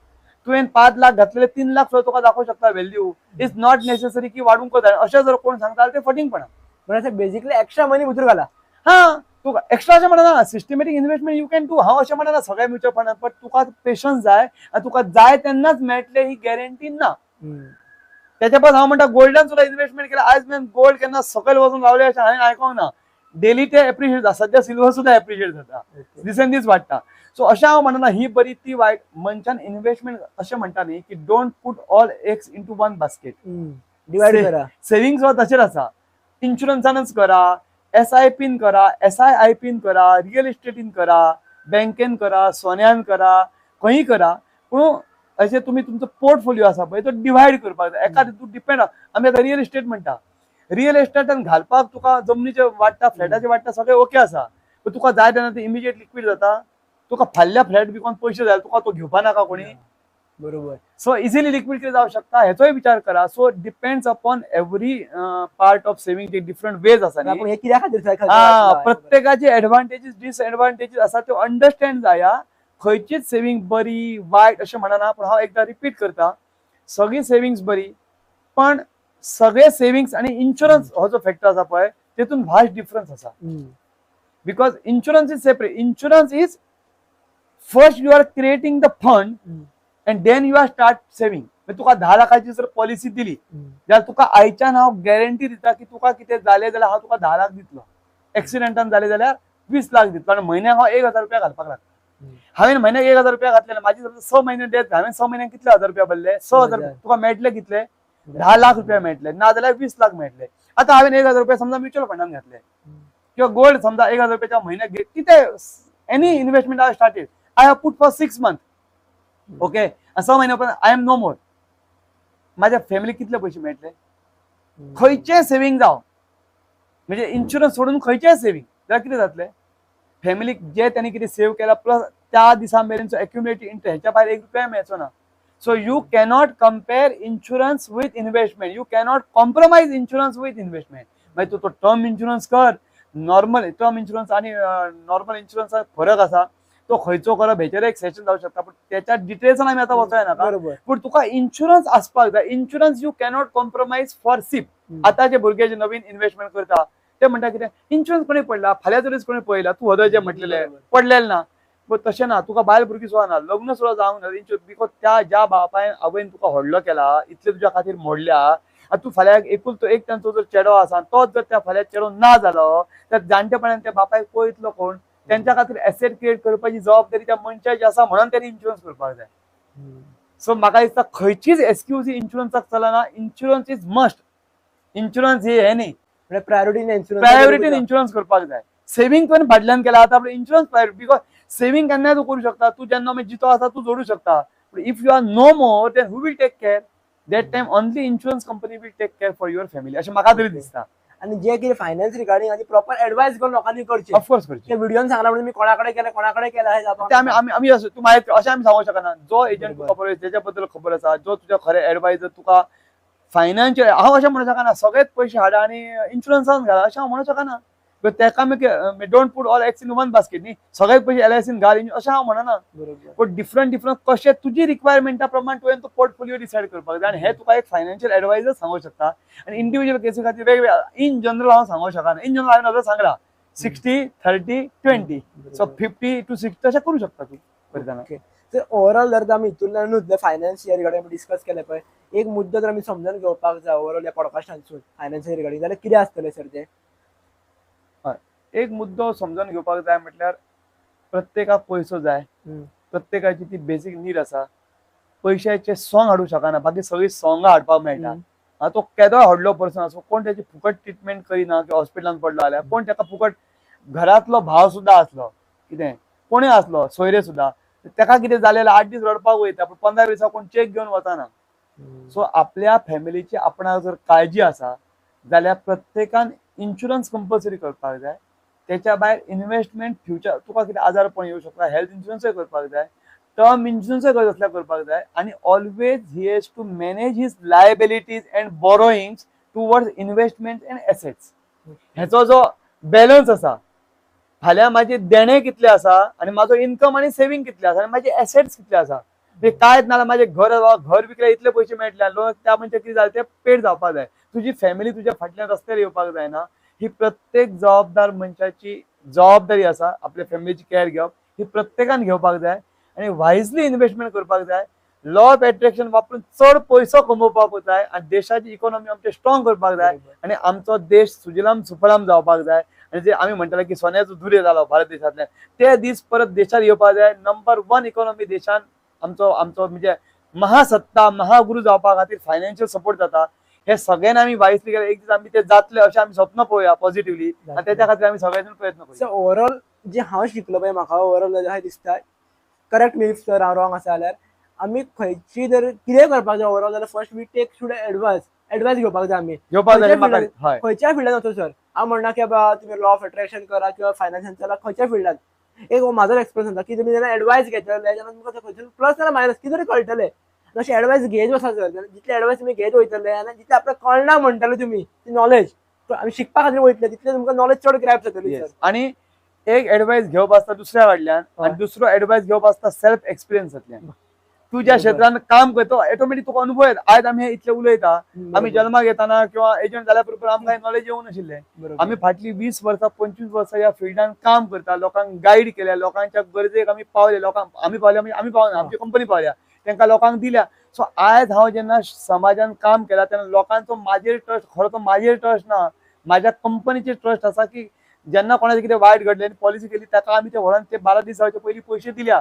Speaker 1: तुवें 5 लाख घातलेले 3 लाख सुद्दां तुका दाखोवंक शकता व्हॅल्यू. इज नॉट नेसेसरी की वाडूंक जाय अशें जर कोण सांगता जाल्यार तें फटींगपणा.
Speaker 2: म्हणजे बेसिकली एक्स्ट्रा मनी भितर घाला.
Speaker 1: हा तुका एक्स्ट्रा अशें म्हणना systematic investment you can do. हांव अशें म्हणना सगळ्या म्युच्युअल फंडान बट तुका पेशन्स जाय आनी तुका जाय तेन्नाच मेळटले ही गॅरंटी ना. त्याच्या परस हांव म्हणटा गोल्डान सुद्दां इन्व्हेस्टमेंट केला. आयज मेन गोल्ड केन्ना सकयल वचून रावले अशें हांवें आयकोंक ना. डेली ते एप्रिशिएट जाता. सध्या सिल्वर सुद्दां एप्रिशिएट जाता दिसान दीस वाडटा. सो अशें हांव म्हणना ही बरी ती वायट. मनशान इन्व्हेस्टमेंट अशें म्हणटा न्ही की don't put all eggs into one basket.
Speaker 2: Divide करा.
Speaker 1: सेव्हिंग सुद्दां तशेंच आसा. इन्शुरन्सानच करा SIPन करा SIIPन करा रियल इस्टेटीन करा बँकेन करा सोन्यान करा खंयी करा. पूण अशें तुमी तुमचो पोर्टफोलिओ आसा पळय तो डिवायड करपाक जाय. एका तूं डिपेंड आमी आतां रियल इस्टेट म्हणटा रियल इस्टेटान घालपाक तुका जमनीचे वाडटा फ्लॅटाचे वाडटा सगळें ओके आसा. पूण तुका जाय तेन्ना ते इमिजिएट लिक्वीड जाता. तुका फाल्यां फ्लॅट विकून पयशे जाय तुका तो घेवपा नाका कोणी.
Speaker 2: बरोबर.
Speaker 1: सो इजिली लिक्वीड कितें जावंक शकता हेचोय विचार करा. So depends upon every part of saving different ways आसा.
Speaker 2: हे कित्या खातीर
Speaker 1: प्रत्येकाचे एडवांटेजीस डिसएडवांटेजीस आसा त्यो अंडरस्टँड जाया. खंयचीच सेव्हिंग बरी वायट अशें म्हणना. पूण हांव एकदा रिपीट करता सगळी सेव्हिंग्स बरी पण सगळे सेव्हिंग्स आणि इन्शुरन्स हो जो फॅक्टर आसा पळय तेतून भास्ट डिफरन्स आसा. Because insurance is separate. Insurance is first you are creating the fund and then you are start saving. तुका 10 लाखाची जर पॉलिसी दिली जाल्यार तुका आयच्यान हांव गॅरंटी दिता की तुका कितें जालें जाल्यार हांव तुका 10 लाख दितलो. एक्सिडेंटान जालें जाल्यार 20 लाख दितलो आनी म्हयन्याक हांव 1,000 रुपया घालपाक लागता. हांवें म्हयन्याक 1,000 रुपया घातलेले, माझी 6 महिने डेथ, हांवें 6 महिन्याक कितले 1,000 रुपया भरले? 6,000. तुका मेळटले कितले? 10 लाख रुपया मेळटले, ना जाल्यार 20 लाख मेळटले. आता हांवें 1,000 रुपया समजा म्युच्युअल फंडान घातले किंवा गोल्ड समजा 1,000 रुपयाच्या म्हयन्याक कितें any investment I started, I have put for 6 month. Okay, 6 महिन्यापर्यंत आय एम नो मोर. माझ्या फॅमिलीक कितले पयशे मेळटले? खंयचें सेव्हिंग जावं, म्हणजे इन्शुरन्स सोडून खंयचें सेव्हिंग जाल्यार कितें जातलें? फॅमिलीक जे त्यांनी कितें सेव्ह केला प्लस त्या दिसा मेरेनचो एक्युमुलेटेड इंटरेस्ट, हेच्या भायर 1 रुपया मेळचो ना. So you cannot compare insurance with investment. You cannot compromise insurance with investment. मागीर तो टर्म इन्शुरन्स कर, नॉर्मल टर्म इन्शुरन्स आणि नॉर्मल इन्शुरन्सात फरक आसा. तो खंयचो करप हेचेर एक सेशन जावं शकता, पण त्याच्या डिटेल्सान आमी आतां वचोय नाका. पूण तुका इन्शुरन्स आसपाक जाय. Insurance you cannot compromise for सीप. आतांचे भुरगे जे नवीन इन्व्हेस्टमेंट करता ते म्हणटा कितें, इन्शुरन्स कोणी पडला, फाल्यां तरीच कोणी पळयला, तूं होदय जे म्हटलेले पडलेले ना. पण तशें ना, तुका बायल भुरगीं सुद्दां ना, लग्न सुद्दां जावंक ना इन्शुरन्स, बिकॉज त्या ज्या बापायन आवयन तुका व्हडलो केला, इतले तुज्या खातीर मोडल्या, आतां तूं फाल्यां एकुलतो एक तांचो जर चेडो आसा, तोच जर त्या फाल्यां चेडो ना जालो तर जाणटेपणान त्या बापायक पळयतलो कोण? त्यांच्या खातीर एसेट क्रिएट करपाची जबाबदारी त्या मनशाची आसा, म्हणून त्यांनी इन्शुरन्स करपाक जाय. सो म्हाका दिसता खंयचीच एक्सक्यूज ही इन्शुरन्साक चलना. Insurance is must. इन्शुरन्स ही हे न्ही, प्रायोरिटीन इन्शुरन्स करपाक जाय. सेव्हिंग तुवें भाडल्यान केला, आता आपलं इन्शुरन्स प्रायोरिटी. बिकॉज सेव्हिंग केन्नाय तूं करूं शकता, तूं जेन्ना मागीर जितो आसा तूं जोडू शकता. If you are no more then who will take care? That time only insurance company will take care for your family, अशें म्हाका तरी दिसता.
Speaker 2: आणि जे कितें फायनान्स रिगार्डिंग आनी प्रॉपर एडवायस घेवन लोकांनी करचे.
Speaker 1: ऑफकोर्स करचे.
Speaker 2: व्हिडिओन सांगला म्हणजे मी कोणाकडे केला हे जाता
Speaker 1: ते आमी असो तूं मागीर अशें आमी सांगूंक शकना. जो एजंट तुका खबर आसा, तेच्या बद्दल खबर आसा, जो तुज्या खरे एडवायजर तुका फायनान्शियल, हांव अशें म्हणूं शकना सगळेच पयशे हाडा आनी इन्शुरन्सान घाला अशें हांव म्हणूं शकना. तेका मागीर don't put all eggs in one basket न्ही, सगळेच पयशे LICन घाल अशें हांव म्हणना. पण डिफरंट कशें तुजी रिक्वायरमेंटा प्रमाण तुवें तो पोर्टफोलिओ डिसायड करपाक जाय, आनी हे तुका एक फायनान्शियल एडवायजर सांगूंक शकता. आनी इंडिव्हिज्युअल केसी खातीर वेगवेगळ्या, इन जनरल हांव सांगूंक शकना. इन जनरल हांवें नजर सांगला 60, 30, 20. सो 50 to 60 तशें करूं शकता तूं करतना.
Speaker 2: तर ओवरऑल जर आमी हितूंतल्यानूच फायनान्शियल रिगार्डिंग डिस्कस केलें पळय, एक मुद्दो जर आमी समजून घेवपाक जाय ओवरऑल ह्या पॉडकास्टांतसून फायनान्शियल रिगार्डिंग, जाल्यार कितें आसतलें सर ते?
Speaker 1: एक मुद्दो समजून घेवपाक जाय म्हटल्यार प्रत्येकाक पयसो जाय, प्रत्येकाची ती बेसीक नीड आसा. पयशाचे सॉंग हाडूं शकना, बाकी सगळी सॉंगां हाडपाक मेळटा. तो केदोय व्हडलो पर्सन आसूं, कोण त्याची फुकट ट्रिटमेंट करिना किंवा हॉस्पिटलान पडलो जाल्यार, कोण ताका फुकट, घरांतलो भाव सुद्दां आसलो, कितें कोणूय आसलो, सोयरे सुद्दां, ताका कितें जालें जाल्यार 8 दीस रडपाक वयता, पूण 15 दिसा कोण चेक घेवन वचना. सो आपल्या फॅमिलीची आपणाक जर काळजी आसा जाल्यार प्रत्येकान इन्शुरन्स कंपल्सरी करपाक जाय. त्याच्या भायर इन्व्हेस्टमेंट, फ्युचर तुका कितें आजारपण येवं शकता, हेल्थ इन्शुरन्सूय करपाक जाय, टर्म इन्शुरन्सूय गरज आसल्यार करपाक जाय. आनी always he has to manage his liabilities and borrowings towards investment and assets. हेचो जो बॅलन्स आसा, फाल्यां माझे देणे कितले आसा आनी म्हाजो इन्कम आनी सेव्हिंग कितले आसा आनी माझे एसेट्स कितले आसा. ते कांयच ना, माझे घर विकल्यार इतले पयशे मेळटले, त्या मनशाक कितें जालें तें पेड जावपाक जाय. तुजी फॅमिली तुज्या फाटल्यान रस्त्यार येवपाक जायना. ही प्रत्येक जबाबदार मनशाची जबाबदारी आसा. आपल्या फॅमिलीची केअर घेवप ही प्रत्येकान घेवपाक जाय आनी वायजली इन्व्हेस्टमेंट करपाक जाय. लॉ ऑफ एट्रॅक्शन वापरून चड पयसो कमोवपाक जाय आनी देशाची इकॉनॉमी आमची स्ट्रॉंग करपाक जाय आनी आमचो देश सुजलाम सुफलाम जावपाक जाय. आनी जे आमी म्हणटाले की सोन्याचो दुर्य जालो भारत देशांतल्यान, ते दीस परत देशात येवपाक जाय. नंबर 1 इकॉनॉमी देशान आमचो म्हणजे महासत्ता, महागुरू जावपा खातीर फायनान्शियल सपोर्ट जाता. हे सगळ्यांना आमी वायसली केल्यार एक दीस आमी ते जातले अशें आमी स्वप्न पळोवया पॉझिटिव्हली, आनी त्याच्या खातीर आमी सगळ्यांनी प्रयत्न करूया.
Speaker 2: ओवरऑल जे हांव शिकलो पळय, म्हाका ओवरऑल हांव दिसता, करेक्ट मी इफ सर हांव रॉंग आसा जाल्यार, आमी खंयची जर कितें करपाक जाय ओवरऑल जाल्यार first we take should advice घेवपाक जाय. आमी खंयच्या फिल्डान वचो सर, हांव म्हणना की बाबा तुमी लॉ ऑफ एट्रॅक्शन करा किंवा फायनान्सांत चला, खंयच्या फिल्डान. एक म्हाजो एक्सपिरियन्स आसा की तुमी जेन्ना एडवायस घेतले तेन्ना तुमकां खंयचे प्लस ना मायनस कितें तरी कळटलें. जशें एडवायस घेत वचा सर, जितले एडवायस तुमी घेत वयतले आनी जितले आपल्याक कळना म्हणटाले तुमी ती नॉलेज आमी शिकपा खातीर वयतले, तितले तुमकां नॉलेज चड ग्रॅब जातली.
Speaker 1: आनी एक एडवायस घेवप आसता दुसऱ्या कडल्यान आनी दुसरो एडवायस घेवप आसता सेल्फ एक्सपिरियन्सांतल्यान. तू ज्या
Speaker 2: बरोबर.
Speaker 1: क्षेत्रात काम करतो ऑटोमॅटिक तुका अनुभव येता. आज आम्ही हे इतले उलयता, आम्ही जन्माक येताना किंवा एजंट जाल्या बरोबर आमकां नॉलेज येवं नाशिल्लें.
Speaker 2: बरोबर.
Speaker 1: आम्ही फाटली 20 वर्सां 25 वर्सां या फिल्डान काम करता, लोकांक गाईड केल्या, लोकांच्या गरजेक आम्ही पावले, लोकांक आम्ही पावल्या म्हणजे आम्ही पावना, आमची कंपनी पावल्या, त्यांना लोकांक दिल्या. सो आज हांव जेन्ना समाजान काम केला तेन्ना लोकांचो माजेर ट्रस्ट, खरो तो माजेर ट्रस्ट ना, माझ्या कंपनीचेर ट्रस्ट आसा की जेन्ना कोणाचें कितें वायट घडलें आनी पॉलिसी केली ताका आमी ते व्हरून ते 12 दीस जावचे पयलीं पयशे दिल्या.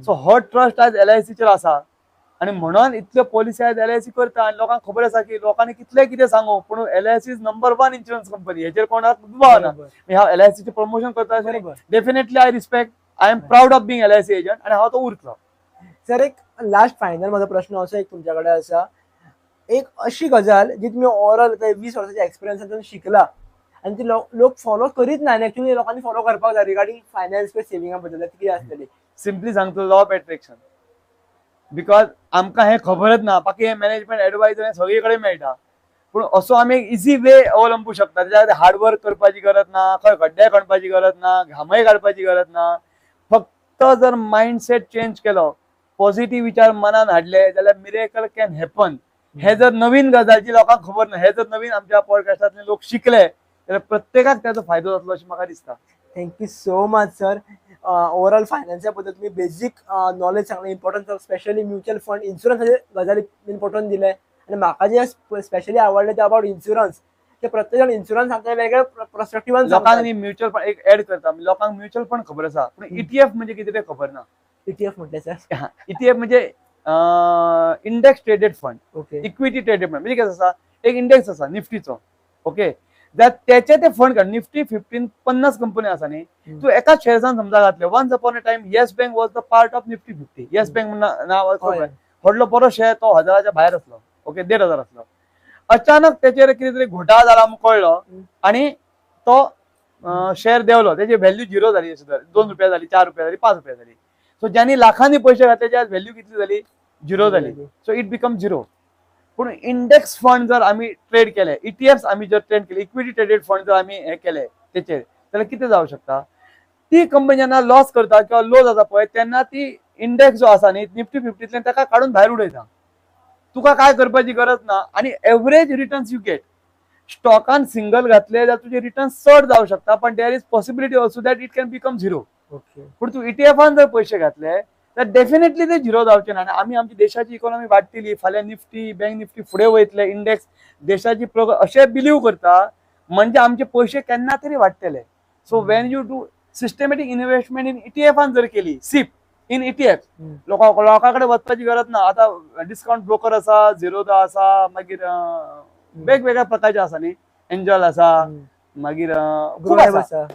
Speaker 1: सो हो ट्रस्ट आज LICचेर आसा आणि म्हणून इतल्यो पॉलिसी आज LIC करता आणि लोकांक खबर आसा की लोकांनी कितले कितें सांगू पूण LIC is number 1 insurance company, हेचेर कोणाक दुबाव ना. हांव LICचें प्रमोशन करता definitely I respect, I am proud of being LIC agent आणि हांव तो उरतलो.
Speaker 2: सर एक लास्ट फायनल माझा प्रश्न असो एक तुमच्याकडे असा, एक अशी गजाल जी तुम्ही ओव्हरऑल 20 वर्षाच्या एक्सपिरियन्सातून शिकला आणि ती लोक फॉलो करीत नाही, ऍक्च्युअली लोकांनी फॉलो करपाक जाय रिगार्डिंग फायनान्स किंवा सेव्हिंगा बद्दल ती कितें आसतली?
Speaker 1: सिम्पली सांगतो लॉ ऑफ अट्रॅक्शन. बिकॉज आमकां हे खबरच ना, बाकी हे मॅनेजमेंट ऍडवायझर हे सगळे कडेन मेळटा, पूण असो आमी एक इझी वे अवलंबू शकता. त्याच्या खातीर हार्डवर्क करपाची गरज ना, खंय खड्डे खणपाची गरज ना, घामय काडपाची गरज ना. फक्त जर माइंडसेट चेंज केलो, पॉझिटिव्ह विचार मनान हाडले जाल्यार मिरेकल कॅन हॅपन. हे जर नवीन गजाल जी लोकांक खबर ना, हे जर नवीन आमच्या पॉडकास्टांतले लोक शिकले जाल्यार प्रत्येकाक त्याचो फायदो जातलो अशें म्हाका दिसता.
Speaker 2: Thank you so much sir. Overall फायनान्सा बद्दल तुम्ही बेसिक नॉलेज सांगले, importance of specially mutual fund, insurance गजाली इम्पॉर्टन्स दिले आणि म्हाका जे स्पेशली आवडले ते अबाउट इन्शुरन्स. ते प्रत्येक जण इन्शुरन्स सांगता वेगळ्या पर्स्पेक्टिव्हान
Speaker 1: लोकांनी म्युच्युअल फंड एक ऍड करता, लोकांक म्युच्युअल फंड खबर आसा पूण ETF म्हणजे कितें ते खबर ना.
Speaker 2: ETF म्हटले सर?
Speaker 1: ETF म्हणजे index traded fund,
Speaker 2: okay.
Speaker 1: Equity traded fund म्हणजे कितें आसा, एक इंडेक्स आसा निफ्टीचो, ओके, त्याचे ते फंड काड, निफ्टी 15 50 कंपनी आसा न्ही, तू एकाच शेअर्सान समजा घातले. Once upon a time yes bank was the part of Nifty 50. Yes bank नाव व्हडलो बरो शेअर तो 1000च्या भायर आसलो, ओके, 1500 आसलो. अचानक त्याचेर कितें तरी घोटाळा जाला आमकां कळलो आणि तो शेअर देंवलो, त्याची व्हॅल्यू 0 जाली. अशी 2 रुपया जाली, 4 रुपया जाली, 5 रुपया जाली. सो ज्यांनी लाखांनी पैसे घातले त्याची आज व्हॅल्यू कितली झाली? 0 झाली. So it become 0. पण इंडेक्स फंड जर आम्ही ट्रेड केले, ETFs आम्ही जर ट्रेड केले, इक्विटी ट्रेडेड फंड जर आम्ही हे केले त्याचेर, जाल्यार कितें जावं शकता, ती कंपनी जेन्ना लॉस करता किंवा लो जाता पळय तेन्ना ती इंडेक्स जो आसा न्ही निफ्टी 50तल्यान ताका काडून भायर उडयता. तुका काय करपाची गरज ना आणि एव्हरेज रिटर्न्स यू गेट. स्टॉकान सिंगल घातले जाल्यार तुझे रिटर्न चड जावं शकता, पण there is possibility also that it can become 0.
Speaker 2: Okay.
Speaker 1: पण तू ETFान जर पैसे घातले तर डेफिनेटली ते 0 जावचे ना. आम्ही आमची देशाची इकॉनॉमी वाडटली, फाल्यां निफ्टी बँक निफ्टी फुडें वयतले, इंडेक्स देशाची अशें बिलीव करता म्हणजे आमचे पैसे केन्ना तरी वाडटले. So when you do systematic investment in ETFान जर केली, सिप इन ETF, लोकांकडे वचपाची गरज ना. आता डिस्काउंट ब्रोकर आसा, झिरोदा आसा, मागीर वेगवेगळ्या प्रकारचे आसा न्ही, एंजल आसा, मागीर खूब आसा,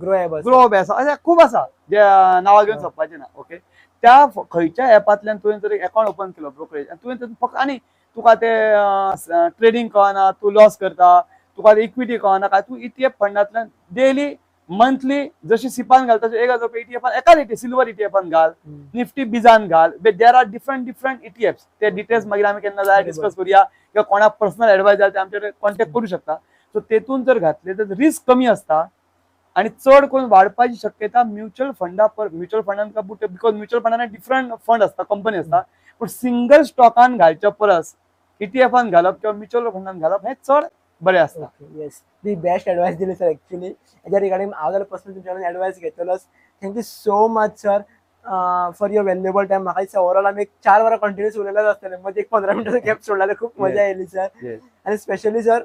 Speaker 1: ग्रो ॲप आसा, अशें खूब आसा जे नांवां घेवन सोंपपाचें ना. ओके, त्या खंयच्या ॲपांतल्यान तुवें जर अकाउंट ओपन केलो ब्रोकरेज तुवें फक्त आनी तुका ते ट्रेडिंग कळना, तूं लॉस करता, तुका इक्विटी कळना काय, तूं ETF फंडांतल्यान डेली मंथली जशी सिपान घाल तशें 1000 रुपया ETFान एकाच ETF सिल्वर ETFान घाल, निफ्टी बिजान घाल. There are different ETFs. ते डिटेल्स मागीर आमी केन्ना जाय डिस्कस करूया किंवा कोणाक पर्सनल एडवायस जाय ते आमचे कॉन्टॅक्ट करू शकता. सो तेतून जर घातले तर रिस्क कमी असता आणि चड करून वाडपाची शक्यता म्युच्युअल फंडान बिकॉज म्युच्युअल फंडान डिफरंट फंड असता, कंपनी असता, पण सिंगल स्टॉकान घालच्या परस ETFान घालप किंवा म्युच्युअल फंडान घालप हे चड बरें असता.
Speaker 2: येस, दी बेस्ट एडवायस दिली सर. ऍक्च्युली याच्या रिगार्डिंग हांव जाल्यार पर्सनल तुमच्याकडून एडवायस घेतलोच. Thank you so much sir for your valuable time. म्हाका दिसता ओव्हरऑल आमी एक 4 वरां कंटिन्यूस उलयलेच आसतले, मध्ये एक 15 मिनिटाचो गॅप सोडला तर खूप मजा येयली सर. आणि स्पेशली सर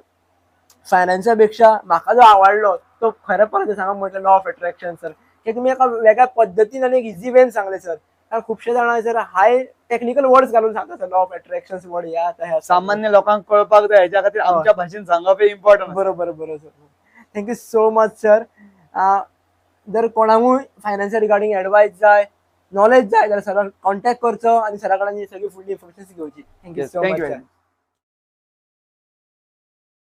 Speaker 2: फायनान्सा पेक्षा म्हाका जो आवडलो तो खऱ्या परत सांगा म्हटलं लॉ ऑफ अट्रॅक्शन सर. की तुम्ही एका वेगळ्या पद्धतीन आणि एक इझी वेन सांगले सर. कारण खुबशे जाणां सर हाय टेक्निकल वर्ड्स घालून सांगता sir, law of attraction word या आता
Speaker 1: सामान्य लोकांक कळपाक जाय, हेच्या खातीर आमच्या भाशेन सांगप इम्पॉर्टंट.
Speaker 2: बरोबर sir. Thank you so much sir. जर कोणाकूय फायनान्सा रिगार्डिंग एडवायस जाय, नॉलेज जाय जाल्यार सराक कॉन्टॅक्ट करचो आणि सरा कडल्यान सगळी फुडली इन्फॉर्मेशन घेवची. Thank you so much sir.